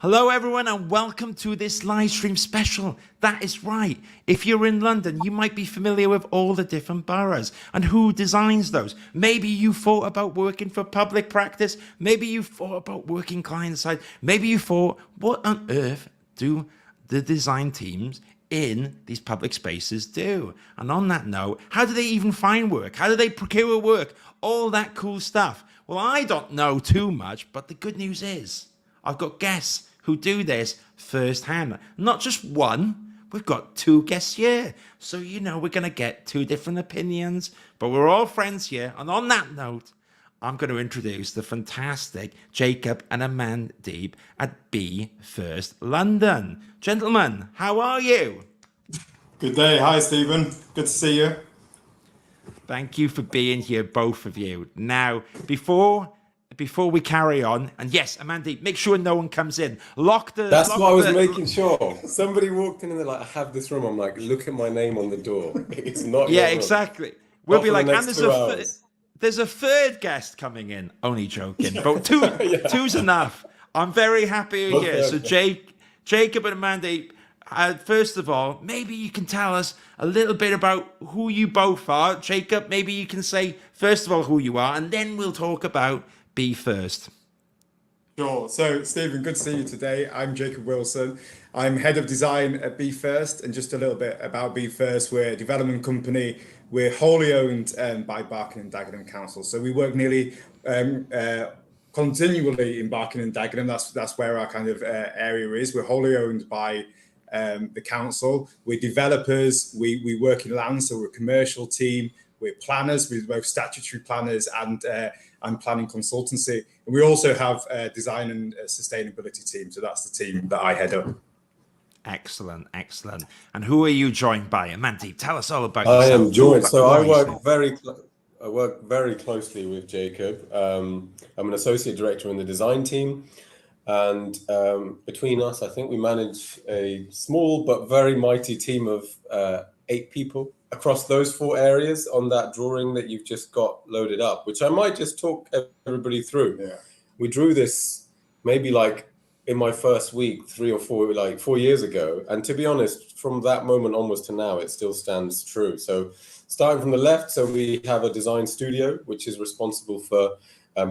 Hello everyone and welcome to this live stream special. That is right. If you're in London, you might be familiar with all the different boroughs and who designs those. Maybe you thought about working for public practice. Maybe you thought about working client side. Maybe you thought, what on earth do the design teams in these public spaces do? And on that note, how do they even find work? How do they procure work? All that cool stuff. Well, I don't know too much, but the good news is I've got guests who do this firsthand. Not just one, we've got two guests here. So, you know, we're going to get two different opinions, but we're all friends here. And on that note, I'm going to introduce the fantastic Jacob and Amandeep at Be First London. Gentlemen, how are you? Good day. Hi, Stephen. Good to see you. Thank you for being here, both of you. Now, before we carry on, and yes, Amandeep, make sure no one comes in. That's what I was making sure. Somebody walked in and they're like, I have this room. I'm like, look at my name on the door. It's not. Yeah, exactly. We'll be like, and there's a third guest coming in. Only joking, but two's enough. I'm very happy you're here. So Jacob and Amandeep, first of all, maybe you can tell us a little bit about who you both are. Jacob, maybe you can say first of all who you are, and then we'll talk about Be First. Sure. So, Stephen, good to see you today. I'm Jacob Willson. I'm head of design at Be First, and just a little bit about Be First. We're a development company. We're wholly owned by Barking and Dagenham Council. So we work nearly continually in Barking and Dagenham. That's where our kind of area is. We're wholly owned by the council. We're developers. We work in land, so we're a commercial team. We're planners. We're both statutory planners and planning consultancy. And we also have a design and sustainability team. So that's the team that I head up. Excellent, excellent. And who are you joined by? Amandeep, tell us all about yourself. I am joined. So I work very closely with Jacob. I'm an associate director in the design team. And between us, I think we manage a small but very mighty team of 8 people across those 4 areas on that drawing that you've just got loaded up, which I might just talk everybody through. Yeah. We drew this maybe like in my first week, 3 or 4 years ago. And to be honest, from that moment onwards to now, it still stands true. So starting from the left, so we have a design studio, which is responsible for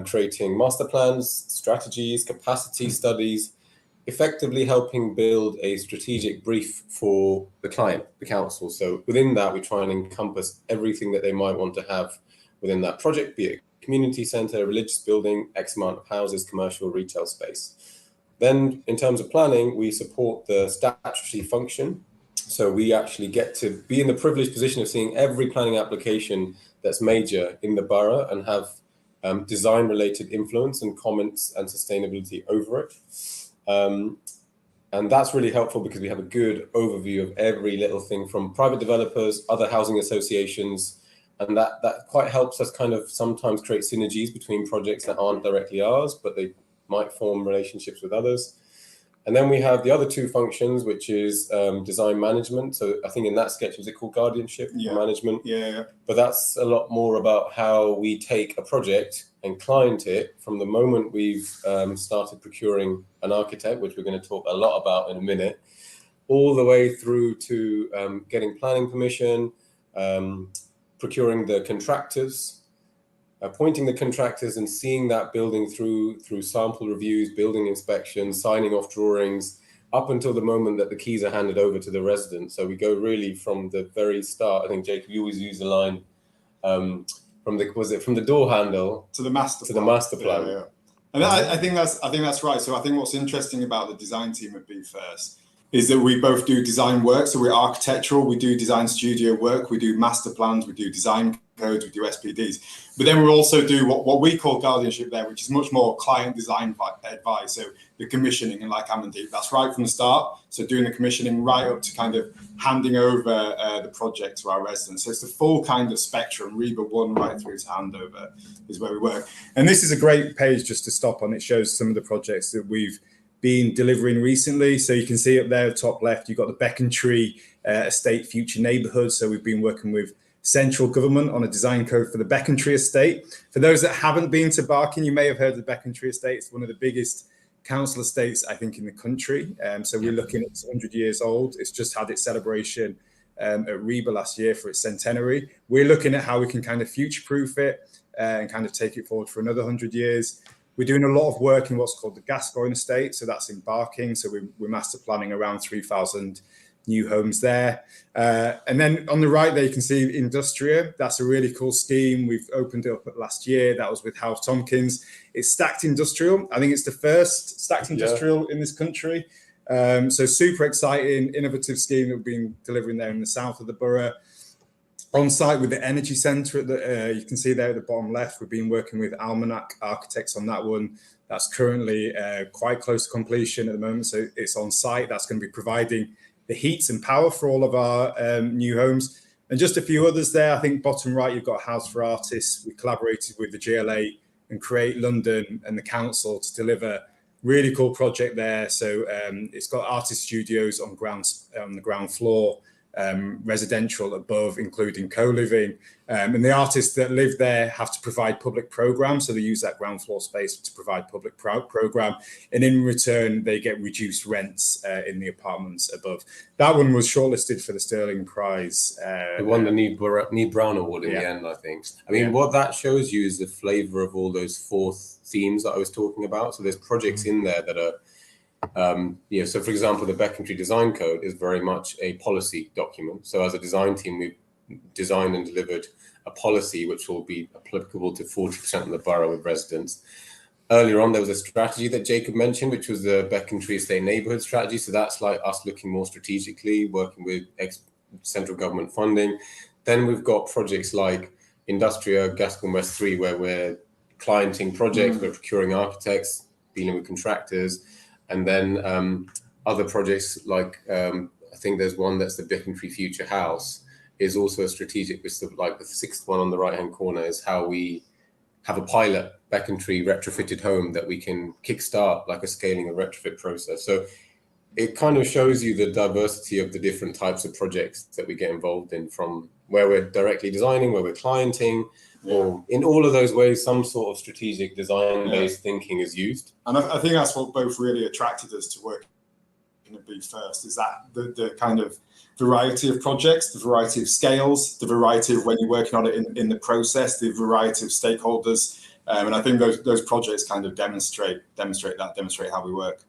creating master plans, strategies, capacity studies, effectively helping build a strategic brief for the client, the council. So within that, we try and encompass everything that they might want to have within that project, be it a community centre, religious building, X amount of houses, commercial, retail space. Then in terms of planning, we support the statutory function. So we actually get to be in the privileged position of seeing every planning application that's major in the borough and have design-related influence and comments and sustainability over it. And that's really helpful because we have a good overview of every little thing from private developers, other housing associations, and that quite helps us kind of sometimes create synergies between projects that aren't directly ours, but they might form relationships with others. And then we have the other 2 functions, which is design management. So I think in that sketch, was it called guardianship management? Yeah. But that's a lot more about how we take a project and client it from the moment we've started procuring an architect, which we're going to talk a lot about in a minute, all the way through to getting planning permission, procuring the contractors, appointing the contractors and seeing that building through sample reviews, building inspections, signing off drawings, up until the moment that the keys are handed over to the resident. So we go really from the very start. I think, Jacob, you always use the line from the door handle to the master plan. Yeah. And I think that's right. So I think what's interesting about the design team at Be First is that we both do design work. So we're architectural, we do design studio work, we do master plans, we do design codes, we do SPDs. But then we also do what we call guardianship there, which is much more client design advice. So the commissioning, and like Amandeep, that's right from the start. So doing the commissioning right up to kind of handing over the project to our residents. So it's the full kind of spectrum, REBA 1 right through to handover is where we work. And this is a great page just to stop on. It shows some of the projects that we've been delivering recently. So you can see up there, top left, you've got the Becontree Estate Future Neighbourhood. So we've been working with central government on a design code for the Becontree Estate. For those that haven't been to Barking, you may have heard of the Becontree Estate. It's one of the biggest council estates, I think, in the country. So we're looking at 100 years old. It's just had its celebration at Reba last year for its centenary. We're looking at how we can kind of future-proof it and kind of take it forward for another 100 years. We're doing a lot of work in what's called the Gascoigne estate. So that's in Barking. So we're master planning around 3,000 new homes there. And then on the right there, you can see Industria. That's a really cool scheme. We've opened it up last year. That was with House Tompkins. It's stacked industrial. I think it's the first stacked industrial in this country. So super exciting, innovative scheme that we've been delivering there in the south of the borough. On site with the energy centre, you can see there at the bottom left, we've been working with Almanac Architects on that one. That's currently quite close to completion at the moment. So it's on site. That's going to be providing the heat and power for all of our new homes. And just a few others there. I think bottom right, you've got House for Artists. We collaborated with the GLA and Create London and the council to deliver really cool project there. So it's got artist studios on the ground floor, residential above, including co-living. And the artists that live there have to provide public programs. So they use that ground floor space to provide public program. And in return, they get reduced rents in the apartments above. That one was shortlisted for the Sterling Prize. It won the Need Brown Award in the end, I think. I mean, what that shows you is the flavour of all those 4 themes that I was talking about. So there's projects in there that are so for example, the Becontree Design Code is very much a policy document. So as a design team, we've designed and delivered a policy which will be applicable to 40% of the borough of residents. Earlier on, there was a strategy that Jacob mentioned, which was the Becontree Estate Neighbourhood Strategy. So that's like us looking more strategically, working with central government funding. Then we've got projects like Industria, Gascoigne West 3, where we're clienting projects, we're procuring architects, dealing with contractors. And then other projects like I think there's one that's the Becontree Future House is also a strategic, which is like the 6th one on the right-hand corner is how we have a pilot Becontree retrofitted home that we can kickstart like a scaling and retrofit process. So it kind of shows you the diversity of the different types of projects that we get involved in, from where we're directly designing, where we're clienting, or in all of those ways, some sort of strategic design-based thinking is used. And I think that's what both really attracted us to work in Be First, is that the kind of variety of projects, the variety of scales, the variety of when you're working on it in the process, the variety of stakeholders. And I think those projects kind of demonstrate how we work.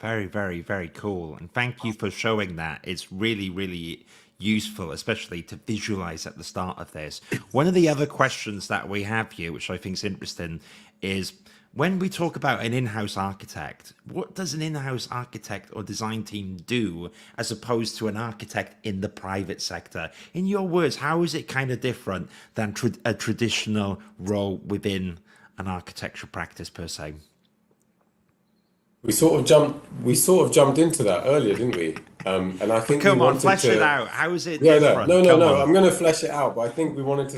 Very, very, very cool. And thank you for showing that. It's really, really useful, especially to visualize at the start of this. One of the other questions that we have here, which I think is interesting, is when we talk about an in-house architect, what does an in-house architect or design team do as opposed to an architect in the private sector? In your words, how is it kind of different than a traditional role within an architectural practice per se? We sort of jumped into that earlier, didn't we? And I think come on, flesh it out. How is it different? No. I'm going to flesh it out, but I think I wanted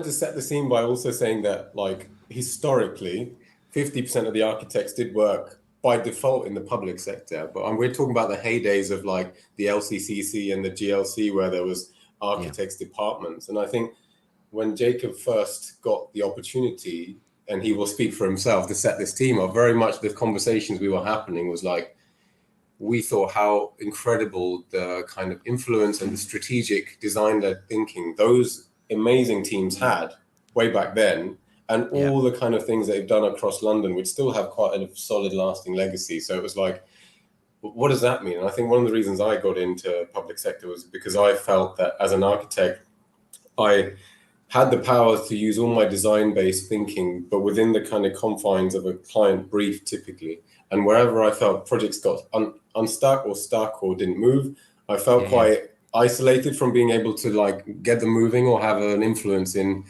to set the scene by also saying that, like, historically, 50% of the architects did work by default in the public sector. But we're talking about the heydays of like the LCCC and the GLC, where there was architects departments. And I think when Jacob first got the opportunity, and he will speak for himself, to set this team up, very much the conversations we were happening was like, we thought how incredible the kind of influence and the strategic design-led thinking those amazing teams had way back then, and all the kind of things they've done across London, which still have quite a solid lasting legacy. So it was like, what does that mean? And I think one of the reasons I got into public sector was because I felt that as an architect, I had the power to use all my design-based thinking, but within the kind of confines of a client brief typically. And wherever I felt projects got unstuck or stuck or didn't move, I felt quite isolated from being able to like get them moving or have an influence in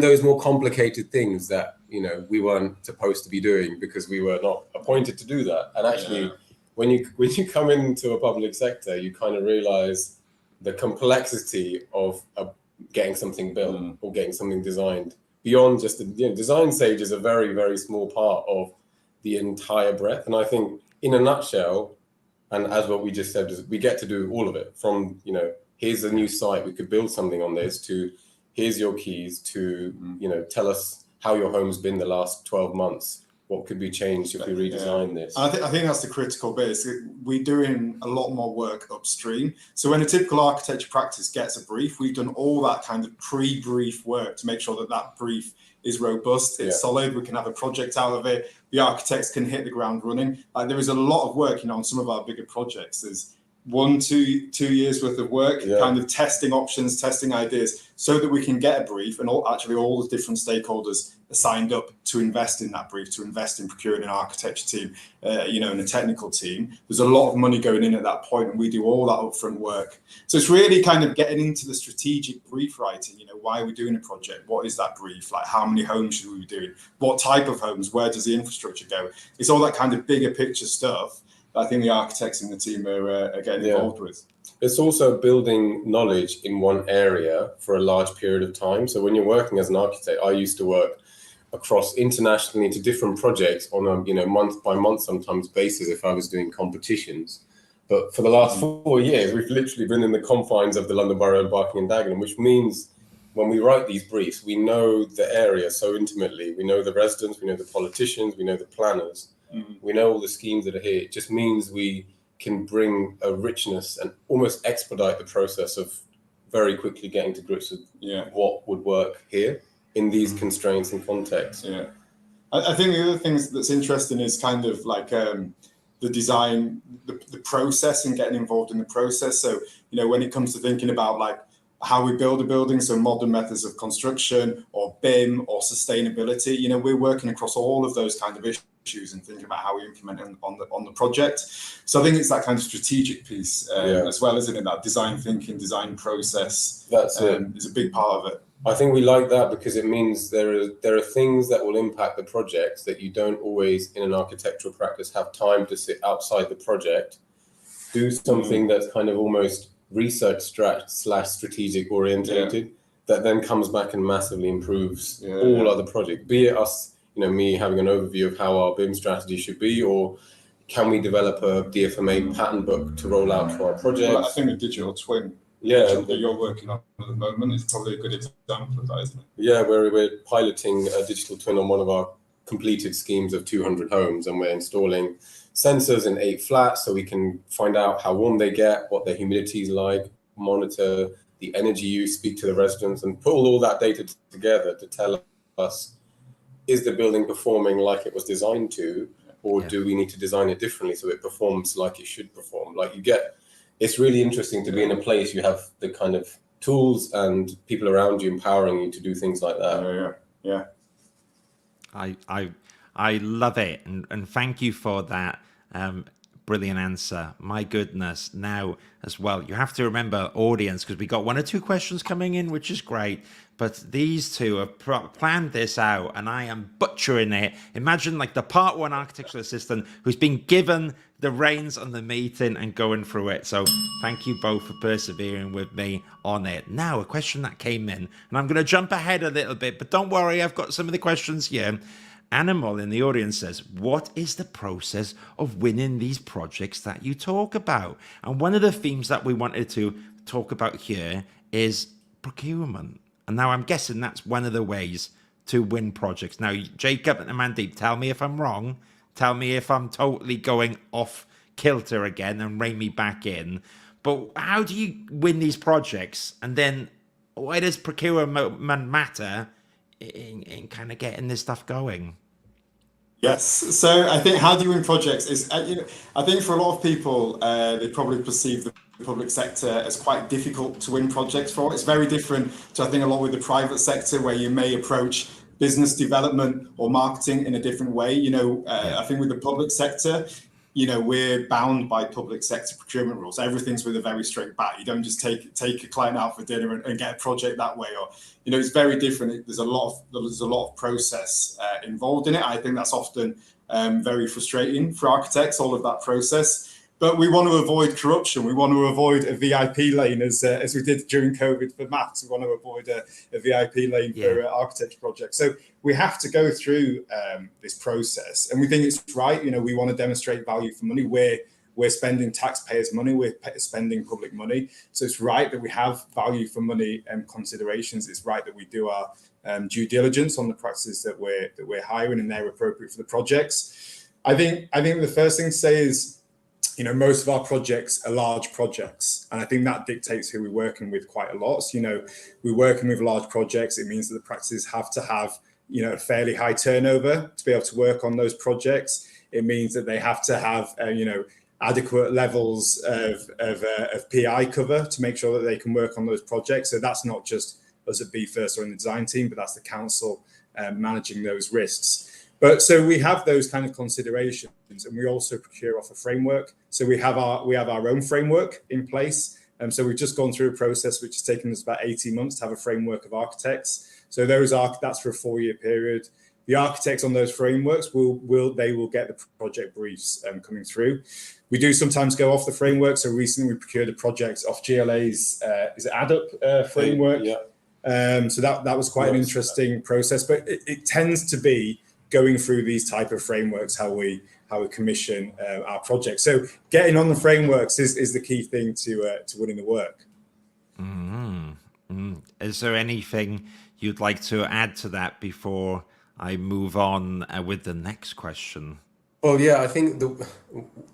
those more complicated things that, you know, we weren't supposed to be doing because we were not appointed to do that. And actually, when you come into a public sector, you kind of realize the complexity of getting something built or getting something designed beyond just the design stage is a very, very small part of the entire breadth. And I think in a nutshell, and as what we just said, is we get to do all of it from, you know, here's a new site, we could build something on this, to here's your keys, to, you know, tell us how your home's been the last 12 months. what could be changed if we redesign this. I think that's the critical bit. Is we're doing a lot more work upstream. So when a typical architecture practice gets a brief, we've done all that kind of pre-brief work to make sure that that brief is robust, it's solid, we can have a project out of it, the architects can hit the ground running. Like there is a lot of work, on some of our bigger projects. There's 2 years worth of work, kind of testing options, testing ideas, so that we can get a brief, and all the different stakeholders are signed up to invest in that brief, to invest in procuring an architecture team, and a technical team. There's a lot of money going in at that point, and we do all that upfront work. So it's really kind of getting into the strategic brief writing. Why are we doing a project? What is that brief? Like, how many homes should we be doing? What type of homes? Where does the infrastructure go? It's all that kind of bigger picture stuff I think the architects in the team are getting involved with. It's also building knowledge in one area for a large period of time. So when you're working as an architect, I used to work across internationally into different projects on a month by month sometimes basis if I was doing competitions. But for the last 4 years, we've literally been in the confines of the London Borough of Barking and Dagenham, which means when we write these briefs, we know the area so intimately. We know the residents, we know the politicians, we know the planners. We know all the schemes that are here. It just means we can bring a richness and almost expedite the process of very quickly getting to grips with what would work here in these constraints and contexts. Yeah, I think the other things that's interesting is kind of like the design, the process, and getting involved in the process. So, when it comes to thinking about like how we build a building, so modern methods of construction or BIM or sustainability, we're working across all of those kind of issues and thinking about how we implement them on the project. So I think it's that kind of strategic piece as well, isn't it? That design thinking, design process. That's is a big part of it. I think we like that because it means there are things that will impact the projects that you don't always in an architectural practice have time to sit outside the project, do something that's kind of almost research / strategic orientated that then comes back and massively improves all other projects, be it us, me having an overview of how our BIM strategy should be, or can we develop a DFMA pattern book to roll out to our projects? Well, I think the digital twin that you're working on at the moment is probably a good example of that, isn't it? Yeah, we're piloting a digital twin on one of our completed schemes of 200 homes, and we're installing sensors in 8 flats so we can find out how warm they get, what their humidity is like, monitor the energy use, speak to the residents, and put all that data together to tell us, is the building performing like it was designed to, or do we need to design it differently so it performs like it should perform? It's really interesting to be in a place you have the kind of tools and people around you empowering you to do things like that. Yeah. I love it, and thank you for that brilliant answer. My goodness. Now as well, you have to remember, audience, because we got 1 or 2 questions coming in, which is great, but these two have planned this out and I am butchering it. Imagine like the part 1 architectural assistant who's been given the reins on the meeting and going through it. So thank you both for persevering with me on it. Now, a question that came in, and I'm going to jump ahead a little bit, but don't worry, I've got some of the questions here. Animal in the audience says, what is the process of winning these projects that you talk about? And one of the themes that we wanted to talk about here is procurement. And now I'm guessing that's one of the ways to win projects. Now, Jacob and Amandeep, tell me if I'm wrong. Tell me if I'm totally going off kilter again and rein me back in. But how do you win these projects? And then why does procurement matter in kind of getting this stuff going? Yes. So I think how do you win projects is, I think for a lot of people, they probably perceive the public sector as quite difficult to win projects for. It's very different to, I think, a lot with the private sector, where you may approach business development or marketing in a different way. I think with the public sector, we're bound by public sector procurement rules. Everything's with a very straight bat. You don't just take a client out for dinner and get a project that way. Or, it's very different. There's a lot of process involved in it. I think that's often very frustrating for architects, all of that process. But we want to avoid corruption. We want to avoid a VIP lane, as we did during COVID for maths. We want to avoid a VIP lane for architecture projects. So we have to go through this process, and we think it's right. We want to demonstrate value for money. We're spending taxpayers' money. We're spending public money. So it's right that we have value for money considerations. It's right that we do our due diligence on the practices that we're hiring, and they're appropriate for the projects. I think the first thing to say is, most of our projects are large projects, and I think that dictates who we're working with quite a lot. So, we're working with large projects. It means that the practices have to have, a fairly high turnover to be able to work on those projects. It means that they have to have, adequate levels of PI cover to make sure that they can work on those projects. So that's not just us at BFirst or in the design team, but that's the council managing those risks. But so we have those kind of considerations, and we also procure off a framework. So we have our own framework in place. So we've just gone through a process which has taken us about 18 months to have a framework of architects. So that's for a 4-year period. The architects on those frameworks will get the project briefs coming through. We do sometimes go off the framework. So recently we procured a project off GLA's is it ADUP framework. Yeah. So that was quite an interesting process, but it tends to be going through these type of frameworks how we commission our projects. So getting on the frameworks is the key thing to winning the work. Is there anything you'd like to add to that before I move on with the next question? Well, yeah, I think the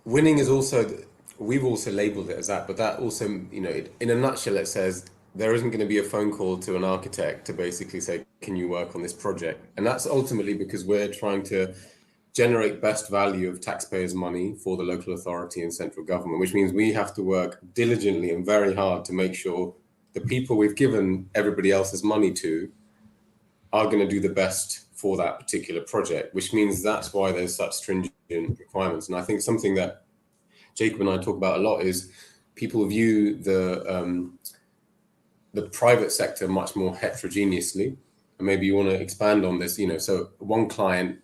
winning is also, we've also labeled it as that, but that also, in a nutshell, it says there isn't going to be a phone call to an architect to basically say, can you work on this project? And that's ultimately because we're trying to generate best value of taxpayers' money for the local authority and central government, which means we have to work diligently and very hard to make sure the people we've given everybody else's money to are going to do the best for that particular project, which means that's why there's such stringent requirements. And I think something that Jacob and I talk about a lot is people view the private sector much more heterogeneously. And maybe you want to expand on this, so one client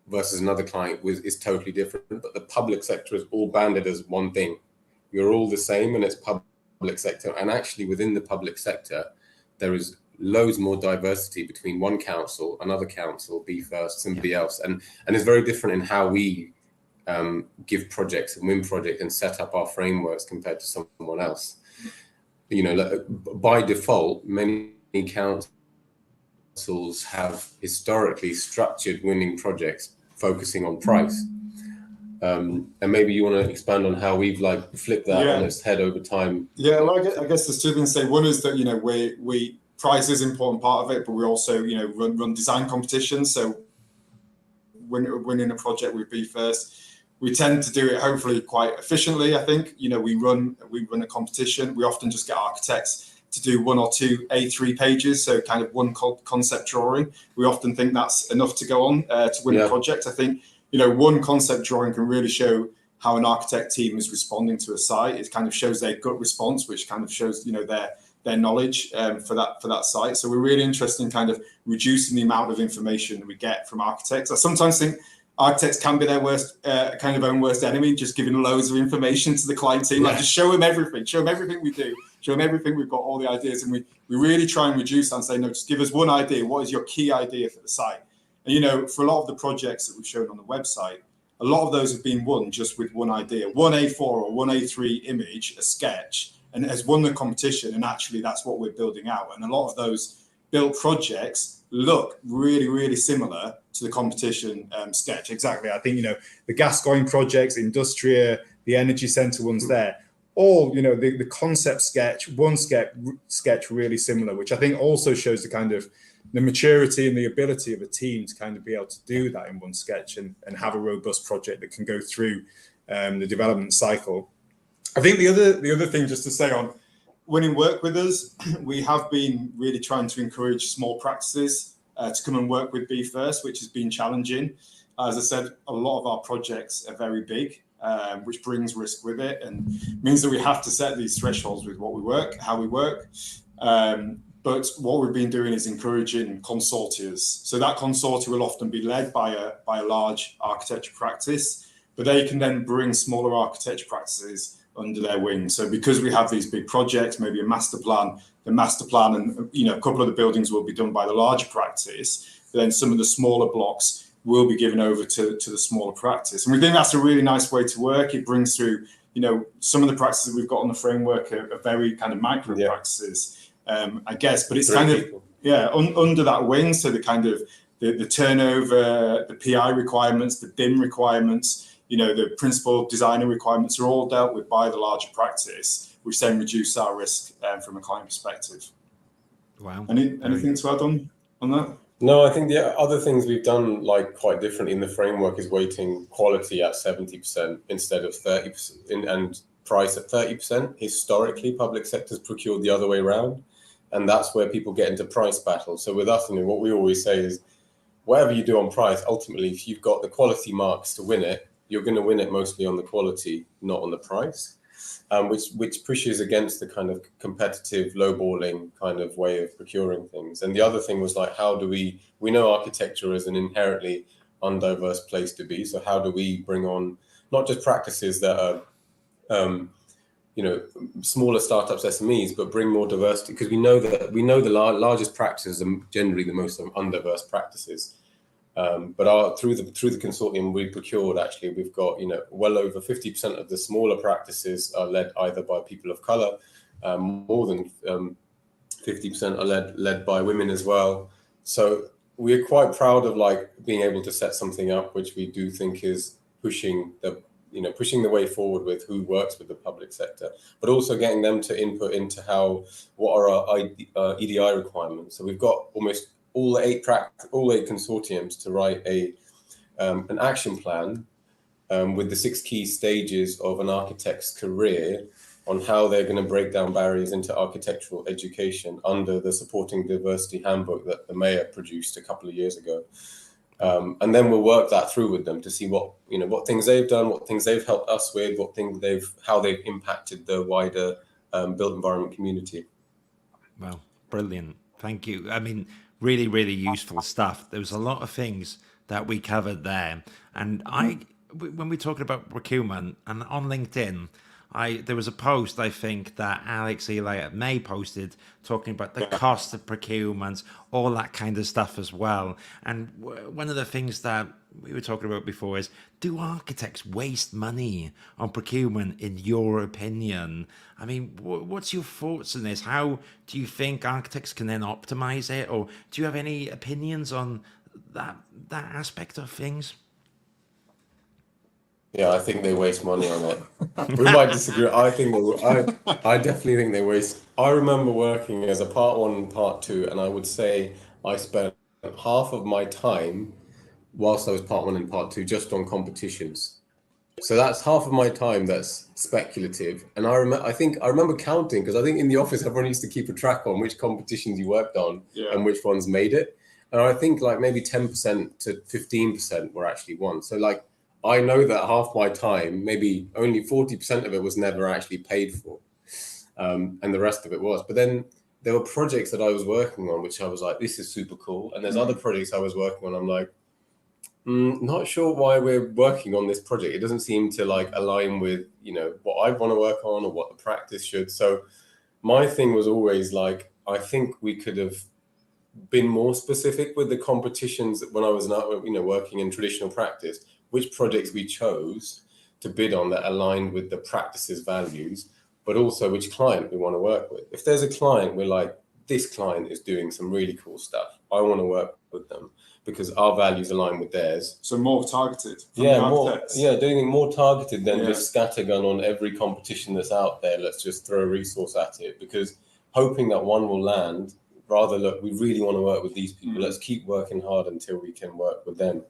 versus another client is totally different, but the public sector is all banded as one thing. You're all the same, and it's public sector. And actually within the public sector, there is loads more diversity between one council, another council, BFirst, somebody else. And it's very different in how we give projects and win projects and set up our frameworks compared to someone else. By default, many councils have historically structured winning projects focusing on price. And maybe you want to expand on how we've flipped that on its head over time. Yeah, well, I guess there's two things to say. One is that, we price is an important part of it, but we also, run design competitions. So when winning a project with BFirst, we tend to do it hopefully quite efficiently. I think, we run a competition. We often just get architects to do 1 or 2 A3 pages, so kind of one concept drawing. We often think that's enough to go on to win a project. I think, one concept drawing can really show how an architect team is responding to a site. It kind of shows their gut response, which kind of shows, their knowledge for that site. So we're really interested in kind of reducing the amount of information we get from architects. I sometimes think architects can be their worst, own worst enemy, just giving loads of information to the client team. Like, just show them everything we do, show them everything we've got, all the ideas. And we really try and reduce that and say, no, just give us one idea. What is your key idea for the site? And, for a lot of the projects that we've shown on the website, a lot of those have been won just with one idea, one A4 or one A3 image, a sketch, and it has won the competition. And actually that's what we're building out. And a lot of those built projects look really, really similar to the competition sketch. Exactly. I think, the Gascoigne projects, Industria, the energy centre ones there, all, the concept sketch, one sketch really similar, which I think also shows the kind of the maturity and the ability of a team to kind of be able to do that in one sketch and have a robust project that can go through the development cycle. I think the other thing just to say on winning work with us, we have been really trying to encourage small practices to come and work with BFirst, which has been challenging. As I said, a lot of our projects are very big, which brings risk with it and means that we have to set these thresholds with what we work, how we work. But what we've been doing is encouraging consortias. So that consortia will often be led by a large architecture practice, but they can then bring smaller architecture practices under their wing. So because we have these big projects, maybe a master plan, and a couple of the buildings will be done by the larger practice, but then some of the smaller blocks will be given over to the smaller practice. And we think that's a really nice way to work. It brings through, some of the practices we've got on the framework are very kind of micro practices. I guess, but it's kind of under that wing. So the kind of the turnover, the PI requirements, the BIM requirements, the principal designer requirements are all dealt with by the larger practice, which then reduce our risk from a client perspective. Wow. Anything to add on that? No, I think the other things we've done quite different in the framework is weighting quality at 70% instead of 30% and price at 30%. Historically, public sector's procured the other way around, and that's where people get into price battles. So with us, what we always say is, whatever you do on price, ultimately, if you've got the quality marks to win it, you're going to win it mostly on the quality, not on the price. Which pushes against the kind of competitive lowballing kind of way of procuring things. And the other thing was how do we know architecture is an inherently undiverse place to be. So how do we bring on not just practices that are, smaller startups, SMEs, but bring more diversity? Because we know the largest practices are generally the most undiverse practices. But through the consortium we procured, actually, we've got well over 50% of the smaller practices are led either by people of color, more than 50% are led by women as well. So we're quite proud of being able to set something up which we do think is pushing the way forward with who works with the public sector, but also getting them to input into what are our EDI requirements. So we've got almost all eight consortiums to write an action plan with the 6 key stages of an architect's career on how they're going to break down barriers into architectural education under the Supporting Diversity Handbook that the Mayor produced a couple of years ago. And then we'll work that through with them to see what things they've done, what things they've helped us with, how they've impacted the wider built environment community. Well, brilliant. Thank you. Really, really useful stuff. There was a lot of things that we covered there. And when we're talking about procurement, and on LinkedIn, there was a post, I think, that Alex Eli at May posted talking about the cost of procurement, all that kind of stuff as well. And one of the things that we were talking about before is, do architects waste money on procurement, in your opinion? What's your thoughts on this? How do you think architects can then optimize it? Or do you have any opinions on that aspect of things? Yeah, I think they waste money on it. We might disagree. I definitely think they waste. I remember working as a part 1 and part 2, and I would say I spent half of my time whilst I was part 1 and part 2 just on competitions. So that's half of my time that's speculative. And I remember counting, because I think in the office everyone used to keep a track on which competitions you worked on and which ones made it. And I think maybe 10% to 15% were actually won. So I know that half my time, maybe only 40% of it was never actually paid for. And the rest of it was. But then there were projects that I was working on, which I was like, this is super cool. And there's other projects I was working on. I'm like, not sure why we're working on this project. It doesn't seem to align with, what I want to work on or what the practice should. So my thing was always I think we could have been more specific with the competitions when I was working in traditional practice, which projects we chose to bid on that aligned with the practice's values, but also which client we want to work with. If there's a client, we're this client is doing some really cool stuff, I want to work with them because our values align with theirs. So more targeted. Doing it more targeted than just scattergun on every competition that's out there. Let's just throw a resource at it, because hoping that one will land, rather look, we really want to work with these people. Let's keep working hard until we can work with them.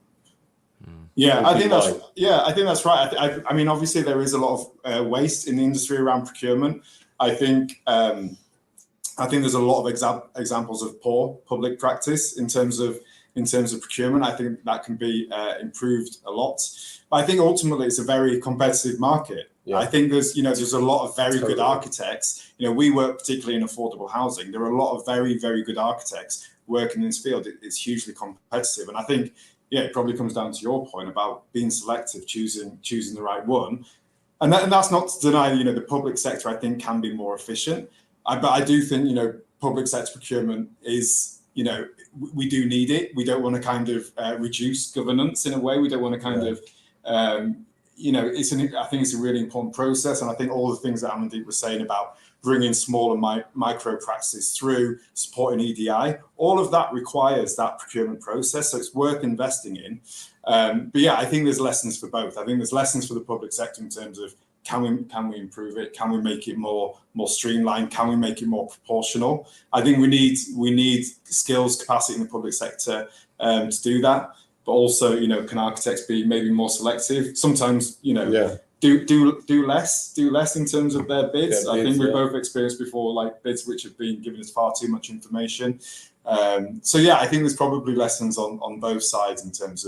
I think that's right. Obviously there is a lot of waste in the industry around procurement. I think there's a lot of examples of poor public practice in terms of procurement. I think that can be improved a lot. But I think ultimately it's a very competitive market. Yeah. I think there's a lot of very good architects. We work particularly in affordable housing. There are a lot of very, very good architects working in this field. It's hugely competitive, and I think it probably comes down to your point about being selective, choosing the right one, and that's not to deny the public sector I think can be more efficient. But I do think public sector procurement is we do need it. We don't want to kind of reduce governance in a way. We don't want to kind of I think it's a really important process. And I think all the things that Amandeep was saying about bringing small and micro practices through, supporting EDI, all of that requires that procurement process. So it's worth investing in. But yeah, I think there's lessons for both. I think there's lessons for the public sector in terms of can we improve it? Can we make it more streamlined? Can we make it more proportional? I think we need skills, capacity in the public sector to do that. But also, can architects be maybe more selective? Sometimes, do less in terms of their bids. I think we've both experienced before, like bids which have been giving us far too much information. So yeah, I think there's probably lessons on both sides in terms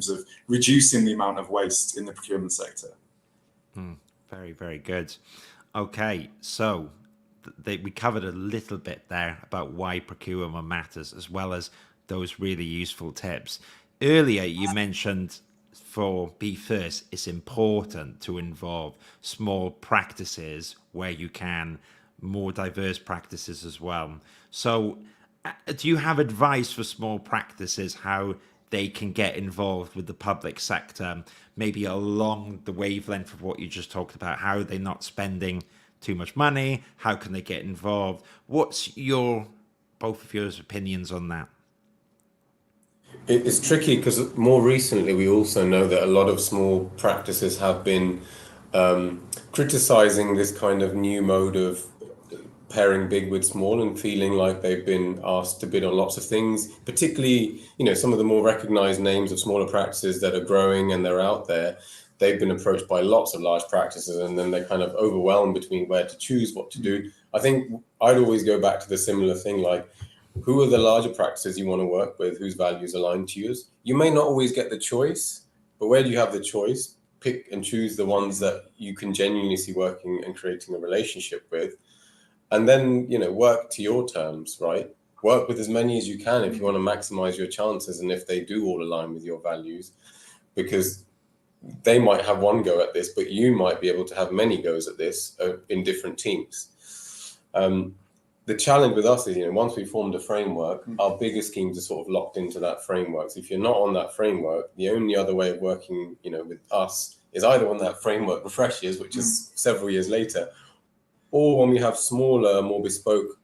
of reducing the amount of waste in the procurement sector. Very, very good. Okay, so we covered a little bit there about why procurement matters, as well as those really useful tips. Earlier, you mentioned for Be First, it's important to involve small practices where you can, more diverse practices as well. So do you have advice for small practices, how they can get involved with the public sector, maybe along the wavelength of what you just talked about? How are they not spending too much money? How can they get involved? What's both of your opinions on that? It's tricky because more recently we also know that a lot of small practices have been criticizing this kind of new mode of pairing big with small and feeling like they've been asked to bid on lots of things, particularly, some of the more recognized names of smaller practices that are growing and they're out there. They've been approached by lots of large practices and then they're kind of overwhelmed between where to choose, what to do. I think I'd always go back to the similar thing, like, who are the larger practices you want to work with, whose values align to yours? You may not always get the choice, but where do you have the choice? Pick and choose the ones that you can genuinely see working and creating a relationship with. And then, work to your terms, right? Work with as many as you can if you want to maximize your chances and if they do all align with your values, because they might have one go at this, but you might be able to have many goes at this in different teams. The challenge with us is, once we formed a framework, our biggest schemes are sort of locked into that framework. So if you're not on that framework, the only other way of working, with us is either when that framework refreshes, which is several years later, or when we have smaller, more bespoke,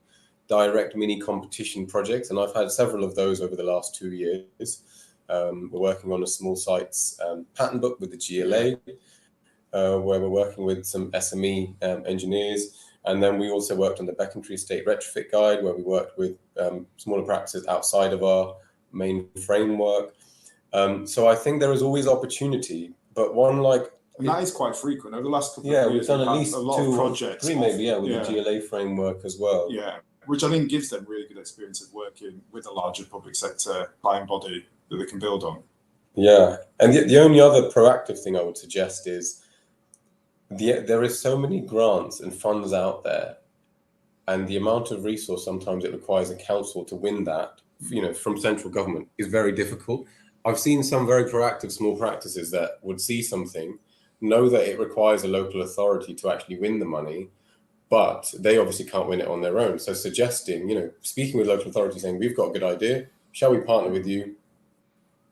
direct mini competition projects. And I've had several of those over the last 2 years. We're working on a small sites pattern book with the GLA, where we're working with some SME engineers. And then we also worked on the Becontree Estate Retrofit Guide, where we worked with smaller practices outside of our main framework. So I think there is always opportunity, but and that is quite frequent over the last couple of years. We've done at least a lot of projects, three maybe, with the GLA framework as well. Yeah, which I think gives them really good experience of working with a larger public sector client body that they can build on. Yeah, and the only other proactive thing I would suggest is there is so many grants and funds out there, and the amount of resource sometimes it requires a council to win that, from central government is very difficult. I've seen some very proactive small practices that would see something, know that it requires a local authority to actually win the money, but they obviously can't win it on their own. So suggesting, speaking with local authorities, saying, we've got a good idea, shall we partner with you?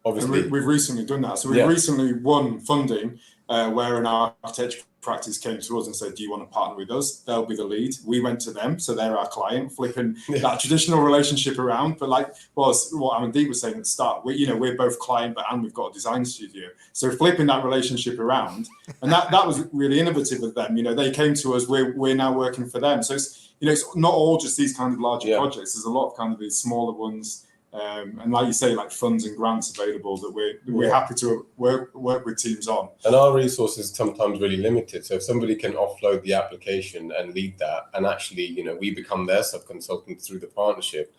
Obviously, we've recently done that. So we've recently won funding where an architecture practice came to us and said, do you want to partner with us? They'll be the lead. We went to them, so they're our client, flipping that traditional relationship around. But like what Amandeep was saying at the start, we're both client, and we've got a design studio. So flipping that relationship around, and that was really innovative of them. They came to us, we're now working for them. So it's not all just these kind of larger projects. There's a lot of kind of these smaller ones. And like you say, like funds and grants available that we're happy to work with teams on. And our resources sometimes really limited. So if somebody can offload the application and lead that, and actually, we become their subconsultant through the partnership,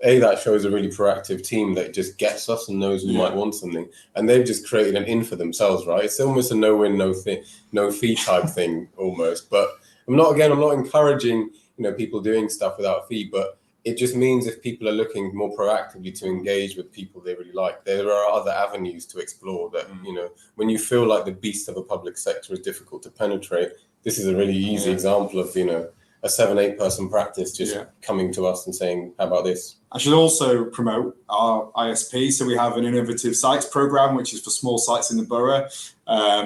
that shows a really proactive team that just gets us and knows we might want something. And they've just created an in for themselves, right? It's almost a no-win, no fee type thing almost. But I'm not encouraging, people doing stuff without a fee, but it just means if people are looking more proactively to engage with people they really like, there are other avenues to explore that, when you feel like the beast of a public sector is difficult to penetrate, this is a really easy example of, a 7-8 person practice just coming to us and saying, how about this? I should also promote our ISP. So we have an innovative sites program, which is for small sites in the borough.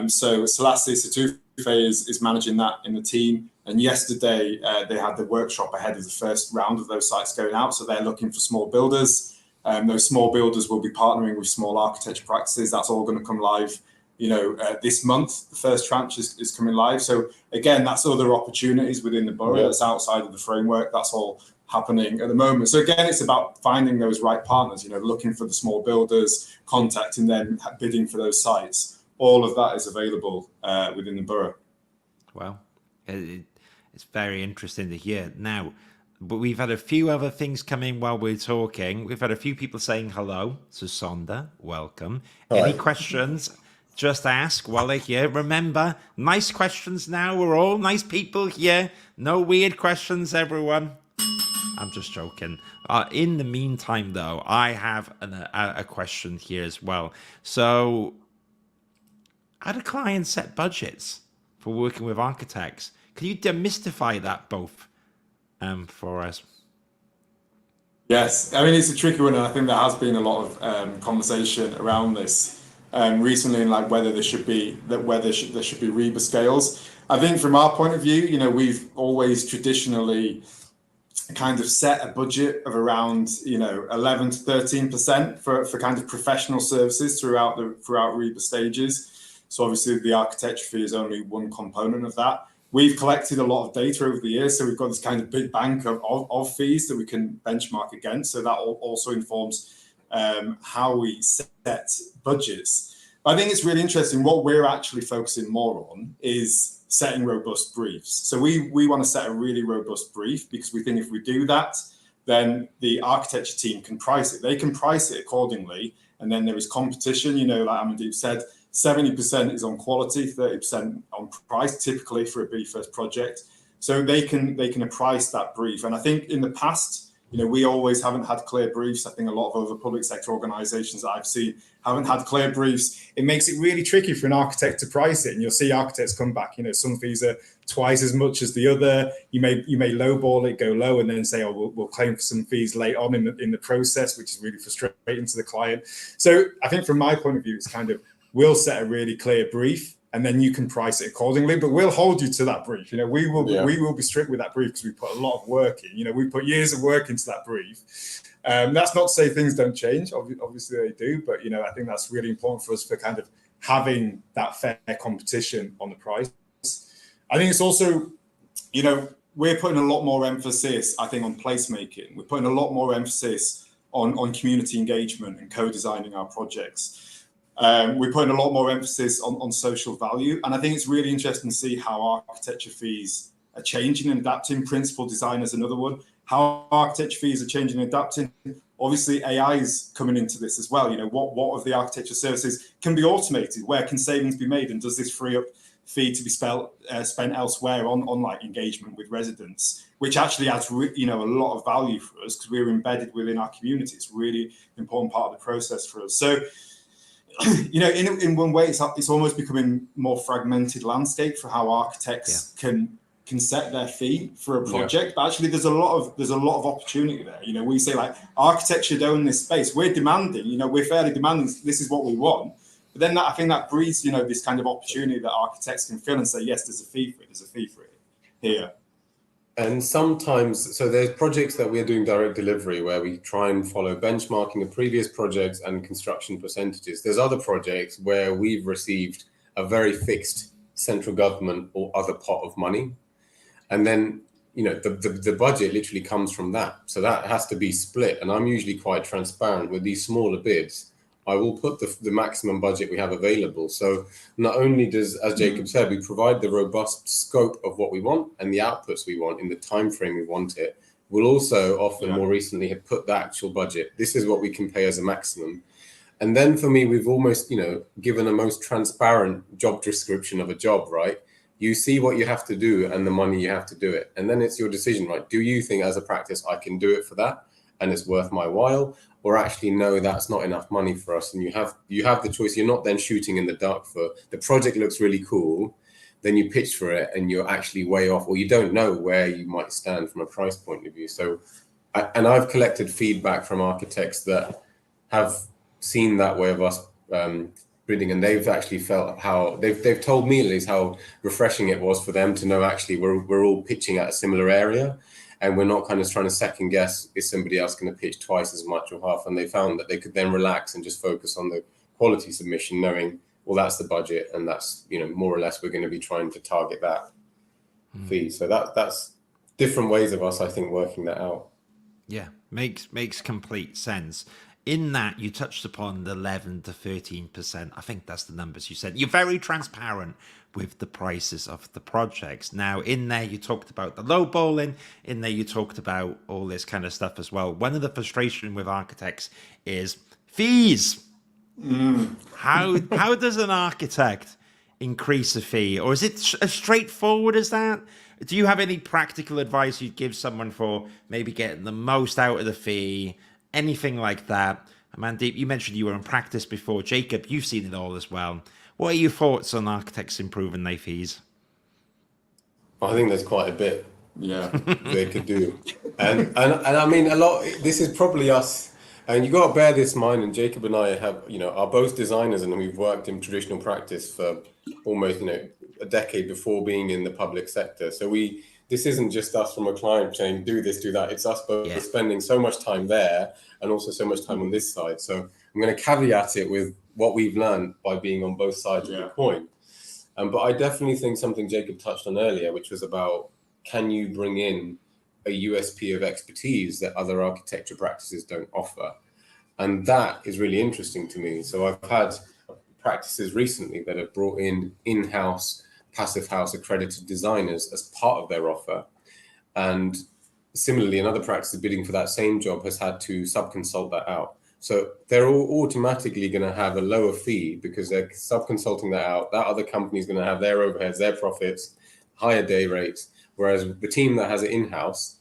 So Selassie Situfe is managing that in the team. And yesterday they had the workshop ahead of the first round of those sites going out. So they're looking for small builders. Those small builders will be partnering with small architecture practices. That's all going to come live, this month. The first tranche is coming live. So again, that's other opportunities within the borough that's outside of the framework. That's all happening at the moment. So again, it's about finding those right partners, looking for the small builders, contacting them, bidding for those sites. All of that is available within the borough. Well, it's very interesting to hear. Now, but we've had a few other things come in while we're talking. We've had a few people saying hello. So Sonda, welcome. Hi. Any questions? Just ask while they're here. Remember, nice questions now. We're all nice people here. No weird questions, everyone. I'm just joking. In the meantime, though, I have a question here as well. So, how do clients set budgets for working with architects? Can you demystify that both for us? Yes, I mean, it's a tricky one, and I think there has been a lot of conversation around this recently, in like whether there should be REBA scales. I think from our point of view, we've always traditionally kind of set a budget of around 11 to 13% for kind of professional services throughout REBA stages. So obviously the architecture fee is only one component of that. We've collected a lot of data over the years, so we've got this kind of big bank of fees that we can benchmark against. So that also informs how we set budgets. But I think it's really interesting. What we're actually focusing more on is setting robust briefs. So we want to set a really robust brief, because we think if we do that, then the architecture team can price it. They can price it accordingly, and then there is competition. Like Amandeep said, 70% is on quality, 30% on price, typically for a B-first project. So they can price that brief. And I think in the past, we always haven't had clear briefs. I think a lot of other public sector organisations that I've seen haven't had clear briefs. It makes it really tricky for an architect to price it. And you'll see architects come back, some fees are twice as much as the other. You may lowball it, go low, and then say, oh, we'll claim for some fees late on in the process, which is really frustrating to the client. So I think from my point of view, it's kind of, we'll set a really clear brief, and then you can price it accordingly. But we'll hold you to that brief. We will be strict with that brief, because we put a lot of work in. We put years of work into that brief. That's not to say things don't change. Obviously they do, but I think that's really important for us, for kind of having that fair competition on the price. I think it's also, we're putting a lot more emphasis, I think, on placemaking. We're putting a lot more emphasis on community engagement and co-designing our projects. We're putting a lot more emphasis on social value. And I think it's really interesting to see how architecture fees are changing and adapting. Principal design is another one. How architecture fees are changing and adapting. Obviously, AI is coming into this as well. What of the architecture services can be automated? Where can savings be made? And does this free up fee to be spent elsewhere on like engagement with residents, which actually adds a lot of value for us, because we're embedded within our community. It's a really important part of the process for us. So, in one way, it's almost becoming more fragmented landscape for how architects can set their fee for a project. But actually, there's a lot of opportunity there. We say like architects should own this space. We're demanding. We're fairly demanding. This is what we want. But then I think that breeds this kind of opportunity that architects can fill and say, yes, there's a fee for it. There's a fee for it here. And sometimes, so there's projects that we're doing direct delivery where we try and follow benchmarking of previous projects and construction percentages. There's other projects where we've received a very fixed central government or other pot of money. And then, the budget literally comes from that. So that has to be split. And I'm usually quite transparent with these smaller bids. I will put the maximum budget we have available. So not only does, as Jacob said, we provide the robust scope of what we want and the outputs we want in the time frame we want it, we'll also often more recently have put the actual budget. This is what we can pay as a maximum. And then for me, we've almost, given a most transparent job description of a job, right? You see what you have to do and the money you have to do it. And then it's your decision, right? Do you think as a practice, I can do it for that and it's worth my while? Or actually, no, that's not enough money for us. And you have the choice. You're not then shooting in the dark for the project looks really cool. Then you pitch for it and you're actually way off, or you don't know where you might stand from a price point of view. So and I've collected feedback from architects that have seen that way of us bidding, and they've actually felt how they've told me at least how refreshing it was for them to know actually we're all pitching at a similar area, and we're not kind of trying to second guess, is somebody else going to pitch twice as much or half, and they found that they could then relax and just focus on the quality submission, knowing, well, that's the budget, and that's, you know, more or less we're going to be trying to target that fee. So that's different ways of us, I think, working that out. Yeah, makes complete sense. In that, you touched upon the 11 to 13%. I think that's the numbers you said. You're very transparent with the prices of the projects. Now, in there, you talked about the low bowling. In there, you talked about all this kind of stuff as well. One of the frustration with architects is fees. How does an architect increase a fee? Or is it as straightforward as that? Do you have any practical advice you'd give someone for maybe getting the most out of the fee? Anything like that? Amandeep, you mentioned you were in practice before. Jacob, you've seen it all as well. What are your thoughts on architects improving their fees? I think there's quite a bit they could do. And I mean, a lot, this is probably us, and you got to bear this in mind, and Jacob and I have, you know, are both designers, and we've worked in traditional practice for almost, you know, a decade before being in the public sector. So this isn't just us from a client saying, do this, do that. It's us both spending so much time there and also so much time on this side. So I'm going to caveat it with what we've learned by being on both sides of the coin. But I definitely think something Jacob touched on earlier, which was about, can you bring in a USP of expertise that other architecture practices don't offer? And that is really interesting to me. So I've had practices recently that have brought in-house passive house accredited designers as part of their offer, and similarly another practice bidding for that same job has had to subconsult that out. So they're all automatically going to have a lower fee because they're subconsulting that out. That other company is going to have their overheads, their profits, higher day rates, whereas the team that has it in-house,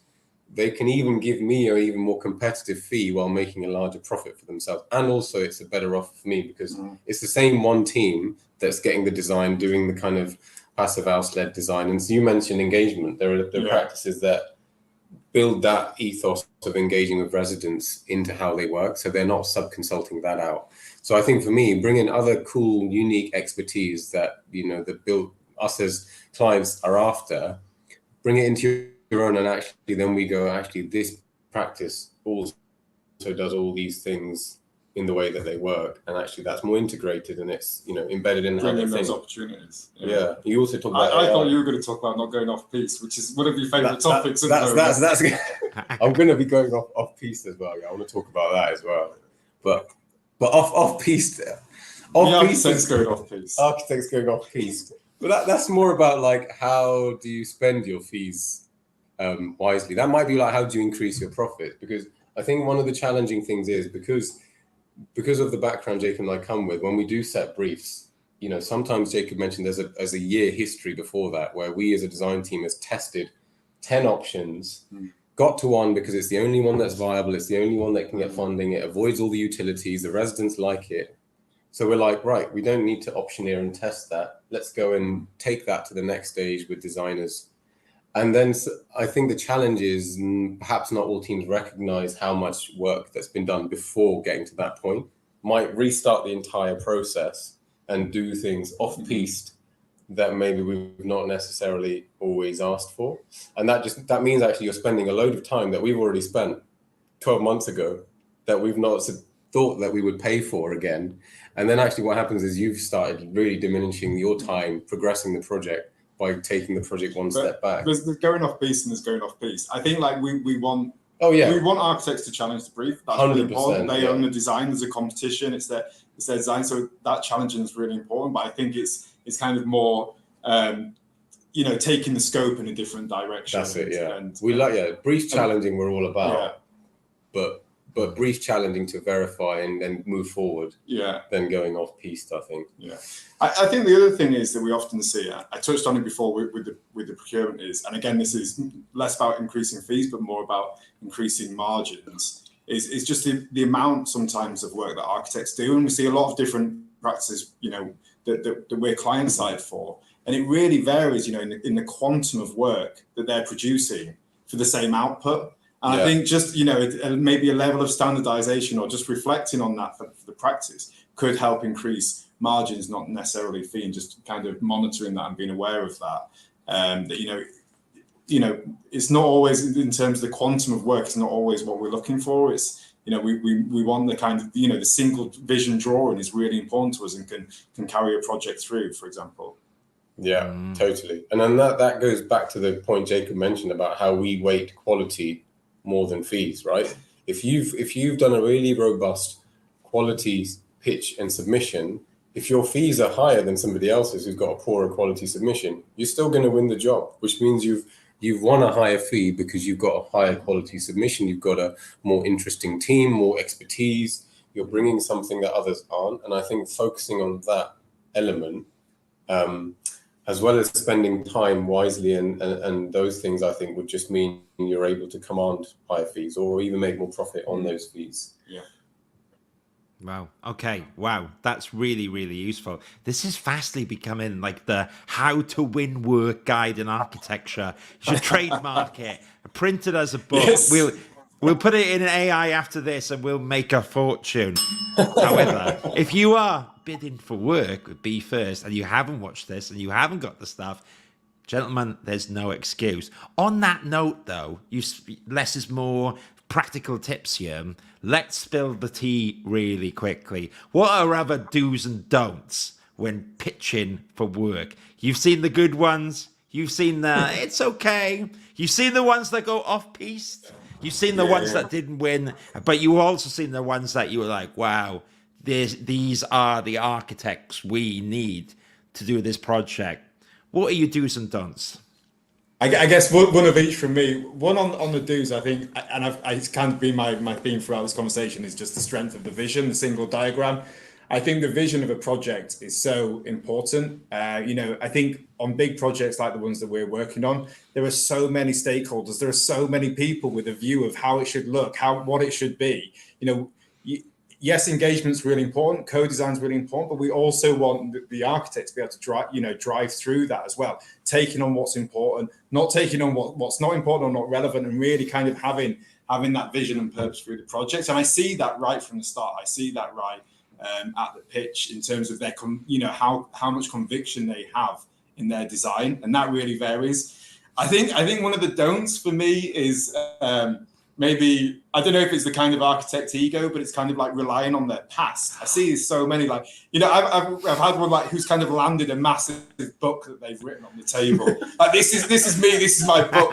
they can even give me an even more competitive fee while making a larger profit for themselves. And also it's a better offer for me because it's the same one team that's getting the design, doing the kind of passive house-led design. And so you mentioned engagement. There are practices that build that ethos of engaging with residents into how they work. So they're not sub-consulting that out. So I think for me, bringing other cool, unique expertise that, you know, that build us as clients are after, bring it into your own, and actually then we go, actually this practice also does all these things in the way that they work, and actually that's more integrated and it's, you know, embedded in how they think. Those opportunities. Yeah. You also talk about I thought you were going to talk about not going off piece, which is one of your favorite topics. That's I'm going to be going off piece as well. Yeah, I want to talk about that as well. But off piece. Architects going off piece. Architects going off piece. But that's more about like, how do you spend your fees wisely? That might be like, how do you increase your profit? Because I think one of the challenging things is because of the background Jacob and I come with, when we do set briefs, you know, sometimes Jacob mentioned there's a year history before that where we as a design team has tested 10 options, got to one because it's the only one that's viable, it's the only one that can get funding, it avoids all the utilities, the residents like it. So we're like, right, we don't need to optioneer and test that. Let's go and take that to the next stage with designers. And then I think the challenge is perhaps not all teams recognize how much work that's been done before getting to that point, might restart the entire process and do things off-piste that maybe we've not necessarily always asked for. And that means actually you're spending a load of time that we've already spent 12 months ago that we've not thought that we would pay for again. And then actually what happens is you've started really diminishing your time progressing the project by taking the project one step back. There's going off piece and there's going off piece. I think like we want we want architects to challenge the brief. That's really important. They own the design. There's a competition. It's their design. So that challenging is really important. But I think it's kind of more you know, taking the scope in a different direction. That's it. Yeah. And we brief challenging. We're all about. But brief challenging to verify and then move forward. Then going off piste, I think. I think the other thing is that we often see, I touched on it before with the procurement is, and again, this is less about increasing fees, but more about increasing margins, is just the amount sometimes of work that architects do. And we see a lot of different practices, you know, that we're client side for. And it really varies, you know, in the quantum of work that they're producing for the same output. And I think just, maybe a level of standardization or just reflecting on that for the practice could help increase margins, not necessarily fee, and just kind of monitoring that and being aware of that. It's not always in terms of the quantum of work, it's not always what we're looking for. It's, we want the kind of, the single vision drawing is really important to us and can carry a project through, for example. Yeah, totally. And then that goes back to the point Jacob mentioned about how we weight quality more than fees, right? If you've done a really robust quality pitch and submission, if your fees are higher than somebody else's who's got a poorer quality submission, you're still going to win the job, which means you've won a higher fee because you've got a higher quality submission. You've got a more interesting team, more expertise. You're bringing something that others aren't. And I think focusing on that element, as well as spending time wisely and those things, I think would just mean you're able to command higher fees or even make more profit on those fees. Yeah. Wow. Okay. Wow. That's really, really useful. This is fastly becoming like the how to win work guide in architecture. You should trademark it, print it as a book. Yes. We'll put it in an AI after this and we'll make a fortune. However, if you are bidding for work with Be First and you haven't watched this and you haven't got the stuff, gentlemen, there's no excuse. On that note, though, less is more. Practical tips here. Let's spill the tea really quickly. What are other do's and don'ts when pitching for work? You've seen the good ones. You've seen the it's okay. You've seen the ones that go off-piste. You've seen the ones that didn't win. But you've also seen the ones that you were like, wow, these are the architects we need to do this project. What are your do's and don'ts? I guess one of each from me. One on the do's, I think, and it's kind of been my theme throughout this conversation, is just the strength of the vision, the single diagram. I think the vision of a project is so important. I think on big projects like the ones that we're working on, there are so many stakeholders. There are so many people with a view of how it should look, what it should be. Yes, engagement's really important, co-design's really important, but we also want the architect to be able to drive through that as well, taking on what's important, not taking on what's not important or not relevant, and really kind of having that vision and purpose through the project. And I see that right from the start. I see that right at the pitch in terms of their, how much conviction they have in their design, and that really varies. I think one of the don'ts for me is maybe, I don't know if it's the kind of architect ego, but it's kind of like relying on their past. I see so many, I've had one who's kind of landed a massive book that they've written on the table. This is me, this is my book,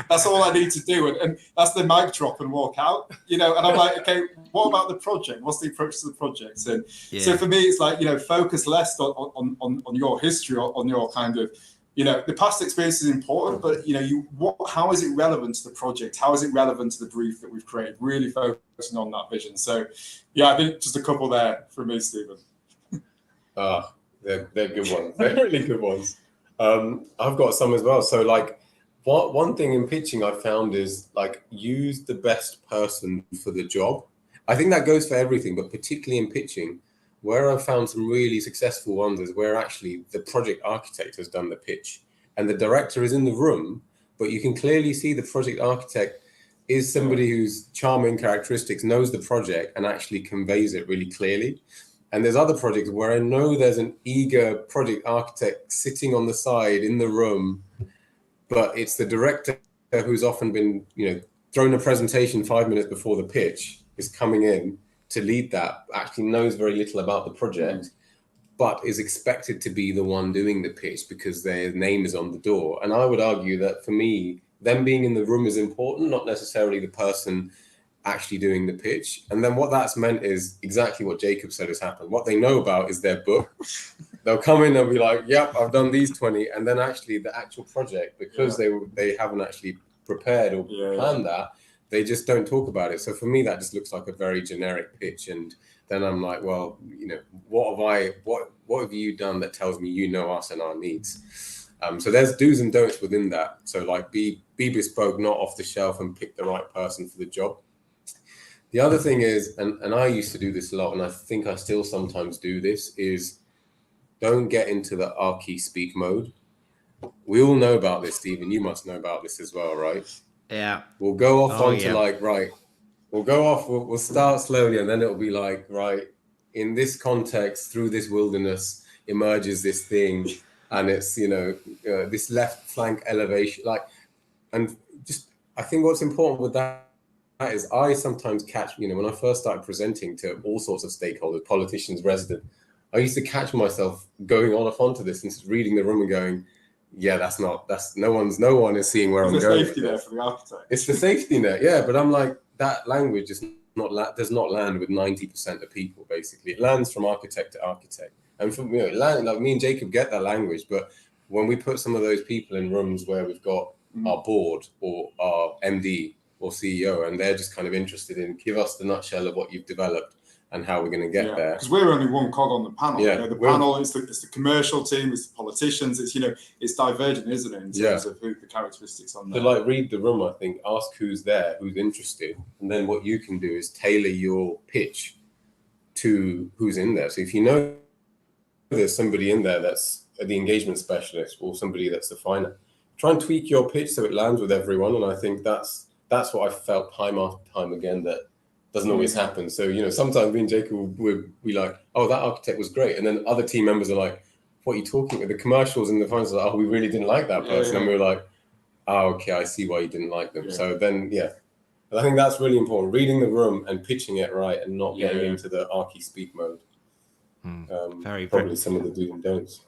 that's all I need to do. And that's the mic drop and walk out, and I'm like, okay, what about the project? What's the approach to the project? And so for me, it's like, focus less on your history, on your kind of, the past experience is important, but how is it relevant to the project? How is it relevant to the brief that we've created? Really focusing on that vision. So, I think just a couple there from me, Stephen. They're good ones. They're really good ones. I've got some as well. So, one thing in pitching I found is use the best person for the job. I think that goes for everything, but particularly in pitching. Where I've found some really successful ones is where actually the project architect has done the pitch and the director is in the room, but you can clearly see the project architect is somebody whose charming characteristics knows the project and actually conveys it really clearly. And there's other projects where I know there's an eager project architect sitting on the side in the room, but it's the director who's often been, thrown a presentation 5 minutes before the pitch is coming in to lead that, actually knows very little about the project, but is expected to be the one doing the pitch because their name is on the door. And I would argue that for me, them being in the room is important, not necessarily the person actually doing the pitch. And then what that's meant is exactly what Jacob said has happened. What they know about is their book. They'll come in and be like, yep, I've done these 20. And then actually the actual project, because they haven't actually prepared or planned that, they just don't talk about it. So for me, that just looks like a very generic pitch. And then I'm like, well, what have you done that tells me you know us and our needs? So there's do's and don'ts within that. So be bespoke, not off the shelf, and pick the right person for the job. The other thing is, and I used to do this a lot, and I think I still sometimes do this, is don't get into the archy speak mode. We all know about this, Stephen. You must know about this as well, right? Yeah. We'll go off Oh, onto yeah. like, right, we'll go off, we'll start slowly, and then it'll be like, right, in this context, through this wilderness emerges this thing, and it's, this left flank elevation, like, and just, I think what's important with that is I sometimes catch, when I first started presenting to all sorts of stakeholders, politicians, residents, I used to catch myself going on off onto this and just reading the room and going, yeah, no one is seeing where I'm going. There's a safety there for the architect. It's the safety net, yeah. But I'm like, that language does not land with 90% of people. Basically, it lands from architect to architect, and from like me and Jacob get that language. But when we put some of those people in rooms where we've got our board or our MD or CEO, and they're just kind of interested in give us the nutshell of what you've developed and how we're going to get there. Because we're only one cog on the panel. Yeah, the panel is the commercial team, it's the politicians, it's it's divergent, isn't it, in terms of who the characteristics on there. So like read the room, I think, ask who's there, who's interested, and then what you can do is tailor your pitch to who's in there. So if you know there's somebody in there that's the engagement specialist or somebody that's the finance, try and tweak your pitch so it lands with everyone. And I think that's what I felt time after time again that doesn't always happen. So, sometimes me and Jacob would be like, oh, that architect was great. And then other team members are like, what are you talking about? The commercials and the finance are like, oh, we really didn't like that person. And we were like, oh, okay, I see why you didn't like them. So then, I think that's really important. Reading the room and pitching it right and not getting into the archy speak mode. Probably some of the do's and don'ts.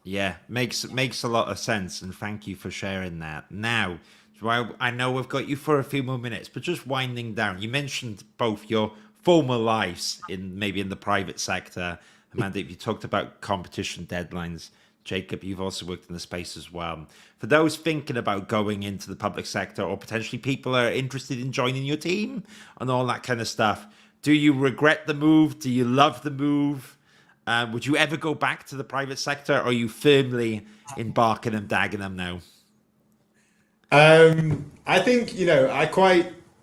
Yeah, makes a lot of sense. And thank you for sharing that. Now, I know we've got you for a few more minutes, but just winding down, you mentioned both your former lives in the private sector. Amandeep, you talked about competition deadlines. Jacob, you've also worked in the space as well. For those thinking about going into the public sector, or potentially people are interested in joining your team and all that kind of stuff, do you regret the move? Do you love the move? Would you ever go back to the private sector, or are you firmly in Barking and Dagenham now? I think,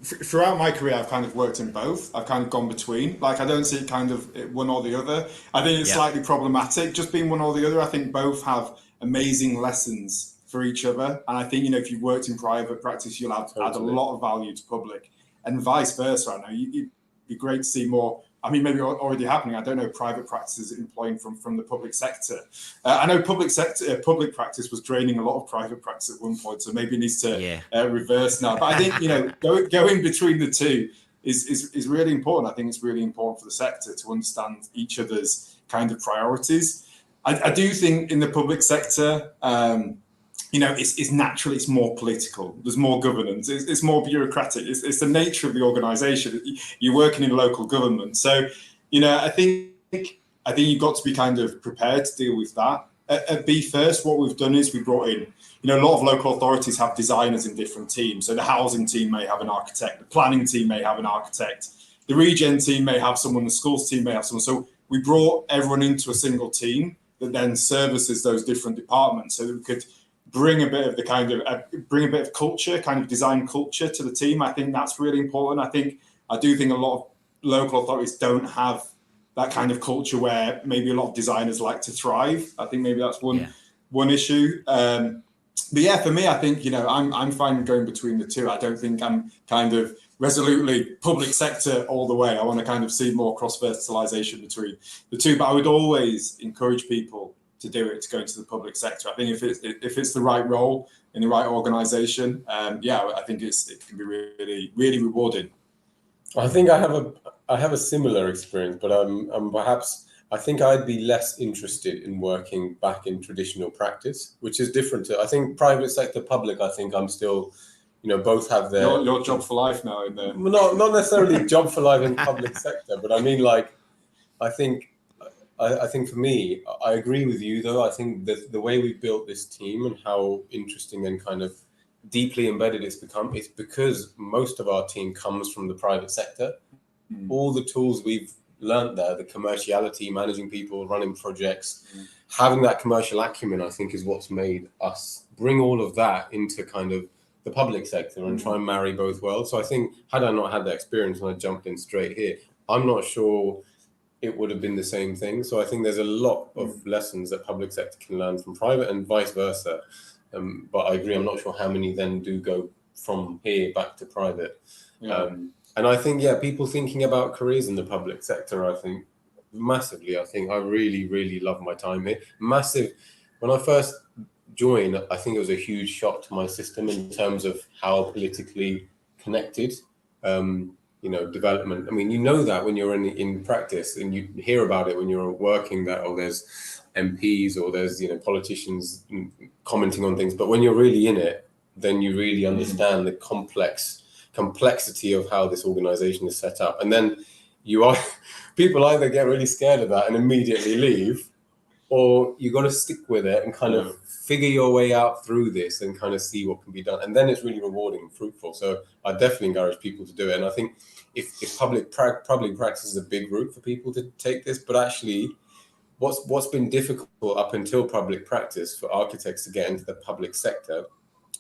throughout my career, I've kind of worked in both. I've kind of gone between. Like, I don't see it kind of one or the other. I think it's slightly problematic just being one or the other. I think both have amazing lessons for each other. And I think, if you've worked in private practice, you'll add a lot of value to public, and vice versa. I know it'd be great to see more. I mean, maybe already happening. I don't know, private practices employing from the public sector. I know public practice was draining a lot of private practice at one point, so maybe it needs to reverse now. But I think, going between the two is really important. I think it's really important for the sector to understand each other's kind of priorities. I do think in the public sector, it's naturally, it's more political. There's more governance. It's more bureaucratic. It's the nature of the organisation. You're working in local government, so I think you've got to be kind of prepared to deal with that. At B First, what we've done is we brought in, a lot of local authorities have designers in different teams. So the housing team may have an architect, the planning team may have an architect, the regen team may have someone, the schools team may have someone. So we brought everyone into a single team that then services those different departments, so that we could bring a bit of culture, kind of design culture to the team. I think that's really important. I do think a lot of local authorities don't have that kind of culture where maybe a lot of designers like to thrive. I think maybe that's one issue. But yeah, for me, I think, I'm fine going between the two. I don't think I'm kind of resolutely public sector all the way. I want to kind of see more cross-fertilization between the two, but I would always encourage people to do it, to go into the public sector. I think if it's the right role in the right organisation, I think it can be really, really rewarding. I think I have a similar experience, but I think I'd be less interested in working back in traditional practice, which is different to, I think, private sector, public. I think I'm still, both have their your job for life now in there. Not necessarily job for life in public sector, but I mean, like, I think for me, I agree with you, though. I think that the way we built this team and how interesting and kind of deeply embedded it's become, it's because most of our team comes from the private sector. All the tools we've learned there, the commerciality, managing people, running projects, having that commercial acumen, I think is what's made us bring all of that into kind of the public sector and try and marry both worlds. So I think had I not had that experience and I jumped in straight here, I'm not sure it would have been the same thing. So I think there's a lot of lessons that public sector can learn from private and vice versa. But I agree, I'm not sure how many then do go from here back to private. Yeah. And I think, people thinking about careers in the public sector, I think massively. I think I really, really love my time here. Massive. When I first joined, I think it was a huge shock to my system in terms of how politically connected, development. I mean, that when you're in practice, and you hear about it when you're working, that there's MPs or there's politicians commenting on things, but when you're really in it, then you really understand the complexity of how this organization is set up. And then people either get really scared of that and immediately leave, or you got to stick with it and kind of figure your way out through this and kind of see what can be done. And then it's really rewarding and fruitful. So I definitely encourage people to do it. And I think if public practice is a big route for people to take this, but actually what's been difficult up until public practice for architects to get into the public sector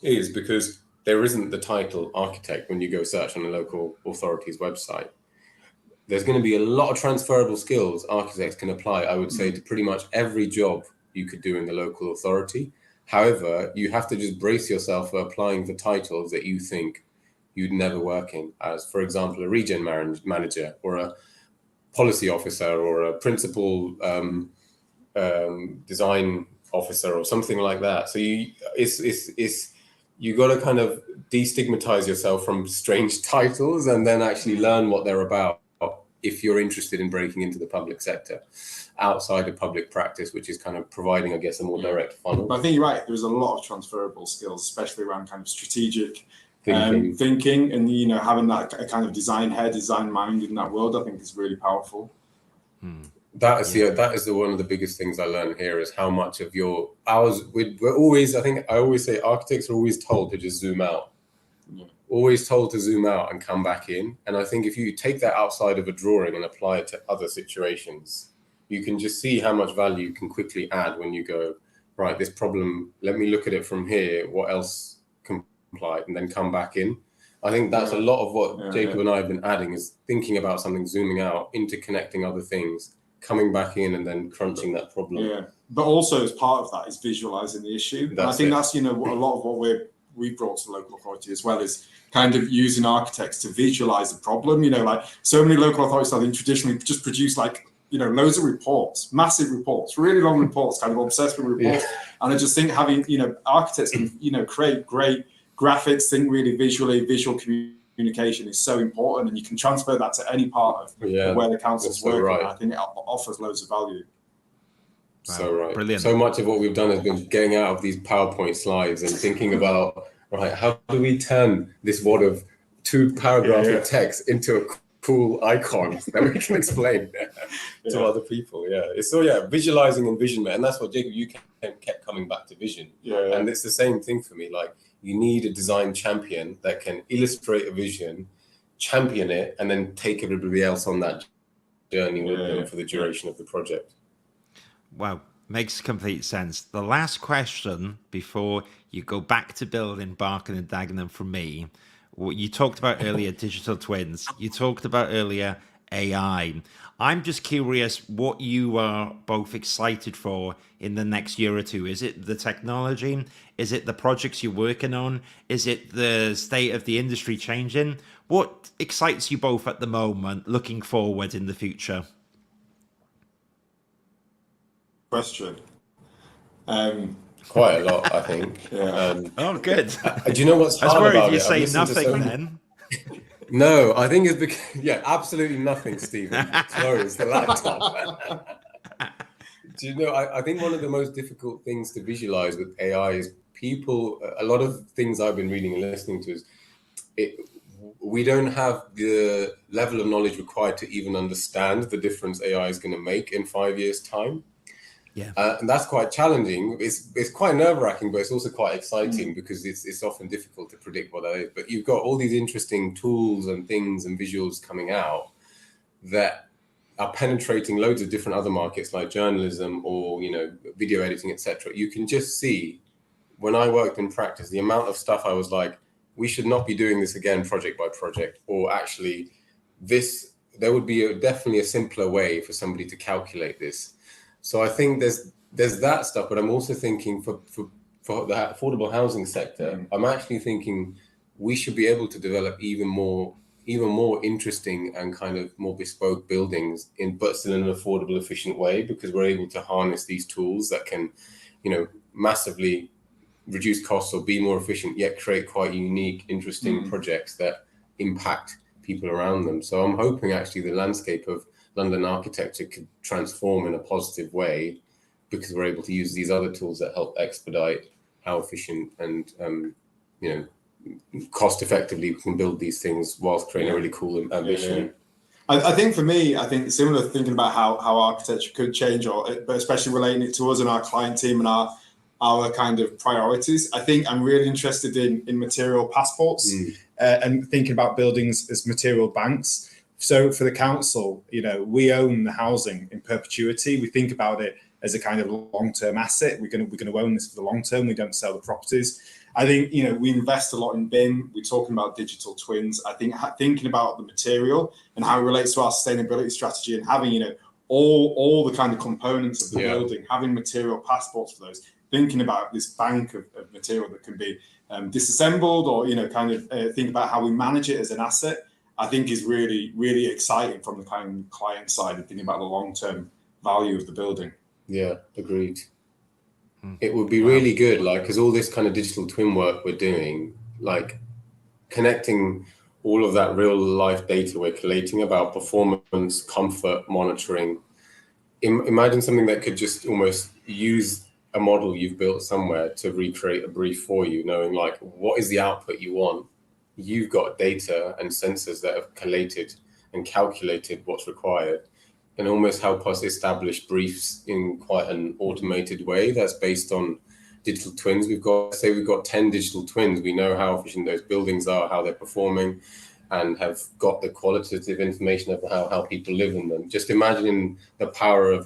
is because there isn't the title architect when you go search on a local authority's website. There's going to be a lot of transferable skills architects can apply, I would say, to pretty much every job you could do in the local authority. However, you have to just brace yourself for applying for titles that you think you'd never work in, as, for example, a regen manager or a policy officer or a principal design officer or something like that. So you got to kind of destigmatize yourself from strange titles and then actually learn what they're about if you're interested in breaking into the public sector outside of public practice, which is kind of providing, I guess, a more direct funnel. But I think you're right. There's a lot of transferable skills, especially around kind of strategic thinking and, having that kind of design head, design mind in that world, I think is really powerful. That is one of the biggest things I learned here is how much of your hours we're always, I always say architects are always told to just zoom out. Always told to zoom out and come back in. And I think if you take that outside of a drawing and apply it to other situations, you can just see how much value you can quickly add when you go, right, this problem, let me look at it from here. What else can apply? And then come back in. I think that's a lot of what Jacob and I have been adding is thinking about something, zooming out, interconnecting other things, coming back in and then crunching that problem. Yeah, but also as part of that is visualizing the issue. And I think that's, a lot of what we brought to the local authority as well is kind of using architects to visualize the problem. Like so many local authorities, I think traditionally just produce loads of reports, massive reports, really long reports, kind of obsessed with reports. And I just think having, architects can, create great graphics, think really visually, visual communication is so important. And you can transfer that to any part of where the council's working. Right. I think it offers loads of value. Wow. So right. Brilliant. So much of what we've done has been getting out of these PowerPoint slides and thinking about, right, how do we turn this wad of 2 paragraphs of text into a cool icon that we can explain to other people. It's visualizing and envisionment, and that's what Jacob, you kept coming back to vision. And it's the same thing for me. Like you need a design champion that can illustrate a vision, champion it, and then take everybody else on that journey with them for the duration of the project. Wow, makes complete sense. The last question before you go back to building Barking and Dagenham from me. You talked about earlier digital twins. You talked about earlier AI. I'm just curious what you are both excited for in the next year or two. Is it the technology? Is it the projects you're working on? Is it the state of the industry changing? What excites you both at the moment, looking forward in the future? Question. Quite a lot, I think. Oh, good. Do you know what's hard about it? You say nothing then. No, I think it's because, absolutely nothing, Stephen. Close the laptop. Do you know, I think one of the most difficult things to visualize with AI is a lot of things I've been reading and listening to is we don't have the level of knowledge required to even understand the difference AI is going to make in 5 years' time. And that's quite challenging. It's quite nerve-wracking, but it's also quite exciting because it's often difficult to predict what that is. But you've got all these interesting tools and things and visuals coming out that are penetrating loads of different other markets like journalism or video editing, etc. You can just see when I worked in practice the amount of stuff I was like, we should not be doing this again project by project, or actually there would be definitely a simpler way for somebody to calculate this. So I think there's that stuff, but I'm also thinking for the affordable housing sector, I'm actually thinking we should be able to develop even more interesting and kind of more bespoke buildings but still in an affordable, efficient way, because we're able to harness these tools that can, massively reduce costs or be more efficient, yet create quite unique, interesting projects that impact people around them. So I'm hoping actually the landscape of London architecture could transform in a positive way, because we're able to use these other tools that help expedite how efficient and cost effectively we can build these things whilst creating a really cool ambition. I think for me, I think similar to thinking about how architecture could change, but especially relating it to us and our client team and our kind of priorities. I think I'm really interested in material passports and thinking about buildings as material banks. So for the council, we own the housing in perpetuity. We think about it as a kind of long-term asset. We're going to own this for the long term. We don't sell the properties. I think, we invest a lot in BIM. We're talking about digital twins. I think thinking about the material and how it relates to our sustainability strategy, and having, all the kind of components of the building, having material passports for those, thinking about this bank of material that can be disassembled, or, think about how we manage it as an asset, I think is really, really exciting from the kind of client side, and thinking about the long-term value of the building. Yeah, agreed. It would be really good, because all this kind of digital twin work we're doing, connecting all of that real life data we're collating about performance, comfort, monitoring. Imagine something that could just almost use a model you've built somewhere to recreate a brief for you, knowing what is the output you want. You've got data and sensors that have collated and calculated what's required, and almost help us establish briefs in quite an automated way that's based on digital twins. We've got 10 digital twins. We know how efficient those buildings are, how they're performing, and have got the qualitative information of how people live in them. Just imagining the power of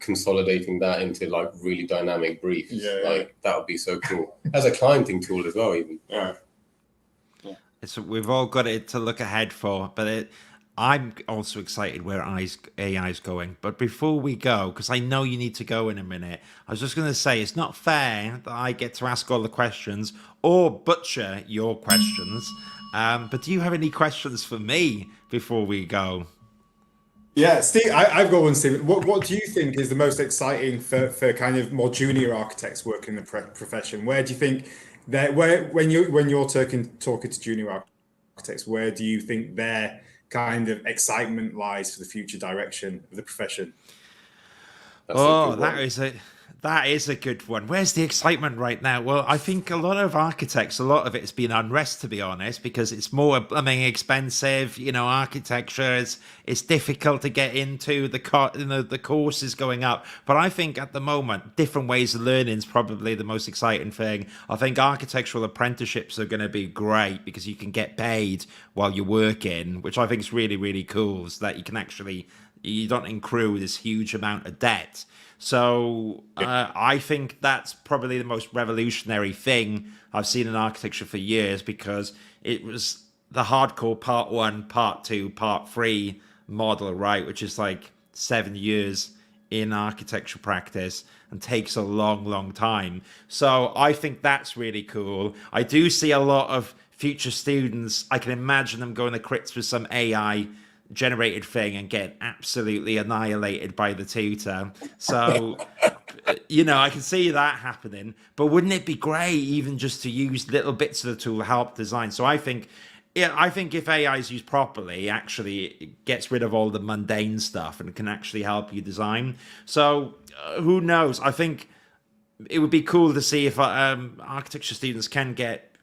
consolidating that into really dynamic briefs. That would be so cool. As a clienting tool as well, even. We've all got it to look ahead for, but I'm also excited where AI is going. But before we go, because I know you need to go in a minute, I was just going to say it's not fair that I get to ask all the questions or butcher your questions. But do you have any questions for me before we go? Yeah, Steve, I've got one, Steve. What do you think is the most exciting for kind of more junior architects working in the profession? Where do you think that when you're talking to junior architects, where do you think their kind of excitement lies for the future direction of the profession? That is a good one. Where's the excitement right now? Well, I think a lot of architects, a lot of it's been unrest, to be honest, because it's more expensive. Architecture it's difficult to get into. The course is going up, but I think at the moment, different ways of learning is probably the most exciting thing. I think architectural apprenticeships are going to be great because you can get paid while you're working, which I think is really, really cool. So that you don't accrue this huge amount of debt. So I think that's probably the most revolutionary thing I've seen in architecture for years, because it was the hardcore part 1, part 2, part 3 model, right? Which is 7 years in architecture practice and takes a long, long time. So I think that's really cool. I do see a lot of future students. I can imagine them going to crits with some AI generated thing and get absolutely annihilated by the tutor. So I can see that happening, but wouldn't it be great even just to use little bits of the tool to help design? So I think if AI is used properly, actually it gets rid of all the mundane stuff and can actually help you design. So who knows? I think it would be cool to see if architecture students can get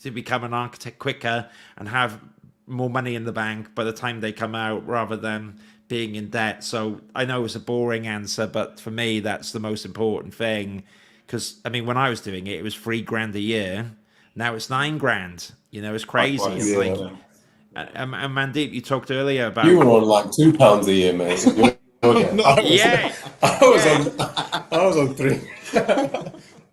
to become an architect quicker and have more money in the bank by the time they come out, rather than being in debt. So I know it's a boring answer, but for me that's the most important thing, because when I was doing it, it was $3,000 a year. Now it's $9,000. It's crazy. Amandeep, you talked earlier about you were on £2 a year, mate. I was on 3.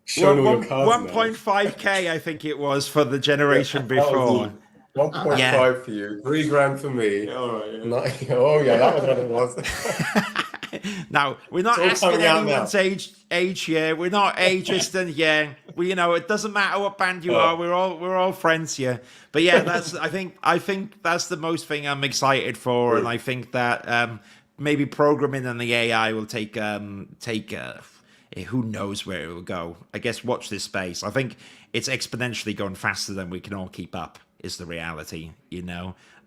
Showing all your cards 1.5k I think it was for the generation before. 1.5 for you, $3,000 for me. All right. That was what it was. Now, we're not It's all asking coming out anyone's age here. We're not ageist, and it doesn't matter what band you are. We're all friends here. But yeah, I think that's the most thing I'm excited for, and I think that maybe programming and the AI will take who knows where it will go. I guess watch this space. I think it's exponentially going faster than we can all keep up. Is the reality,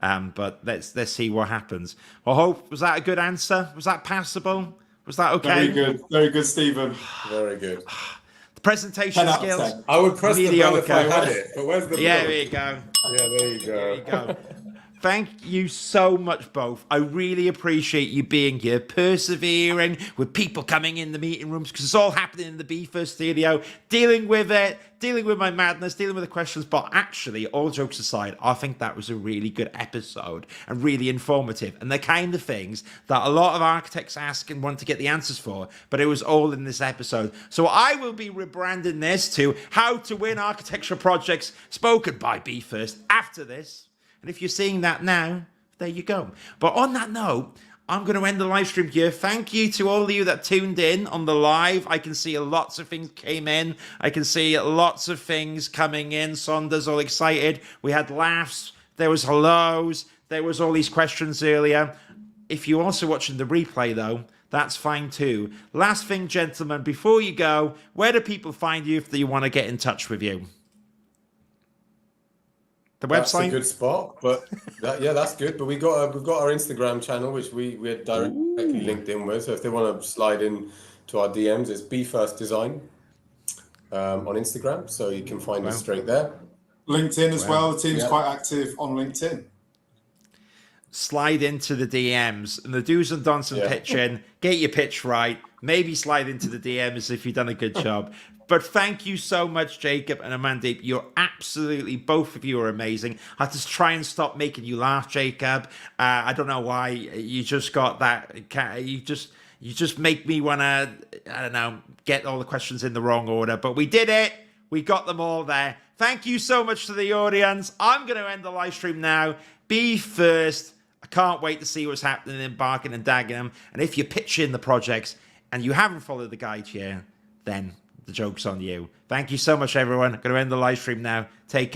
But let's see what happens. Well, Hope, was that a good answer? Was that passable? Was that okay? Very good, Stephen. Very good. The presentation 10 out of skills. 10. I would press the bell if I Mediocre. had it, but where's the Yeah, bell? there you go. Yeah, there you go. There you go. Thank you so much, both. I really appreciate you being here, persevering with people coming in the meeting rooms, because it's all happening in the B1st studio, dealing with it, dealing with my madness, dealing with the questions. But actually, all jokes aside, I think that was a really good episode and really informative, and the kind of things that a lot of architects ask and want to get the answers for, but it was all in this episode. So I will be rebranding this to How to Win Architecture Projects, spoken by B1st, after this. And if you're seeing that now, there you go. But on that note, I'm going to end the live stream here. Thank you to all of you that tuned in on the live. I can see lots of things came in. I can see lots of things coming in. Sonda's all excited. We had laughs. There was hellos. There was all these questions earlier. If you're also watching the replay, though, that's fine too. Last thing, gentlemen, before you go, where do people find you if they want to get in touch with you? The website? That's a good spot, but that's good. But we've got our Instagram channel, which we are directly linked in with. So if they want to slide in to our DMs, it's B1st Design on Instagram. So you can find us straight there. LinkedIn as well. The team's quite active on LinkedIn. Slide into the DMs and the do's and don'ts and pitch in. Get your pitch right. Maybe slide into the DMs if you've done a good job. But thank you so much, Jacob and Amandeep. You're absolutely, both of you are amazing. I had to try and stop making you laugh, Jacob. I don't know why. You just got that. You just make me want to, I don't know, get all the questions in the wrong order. But we did it. We got them all there. Thank you so much to the audience. I'm going to end the live stream now. B1st. I can't wait to see what's happening in Barking and Dagenham. And if you pitch in the projects and you haven't followed the guide here, then the joke's on you. Thank you so much, everyone. I'm going to end the live stream now. Take care.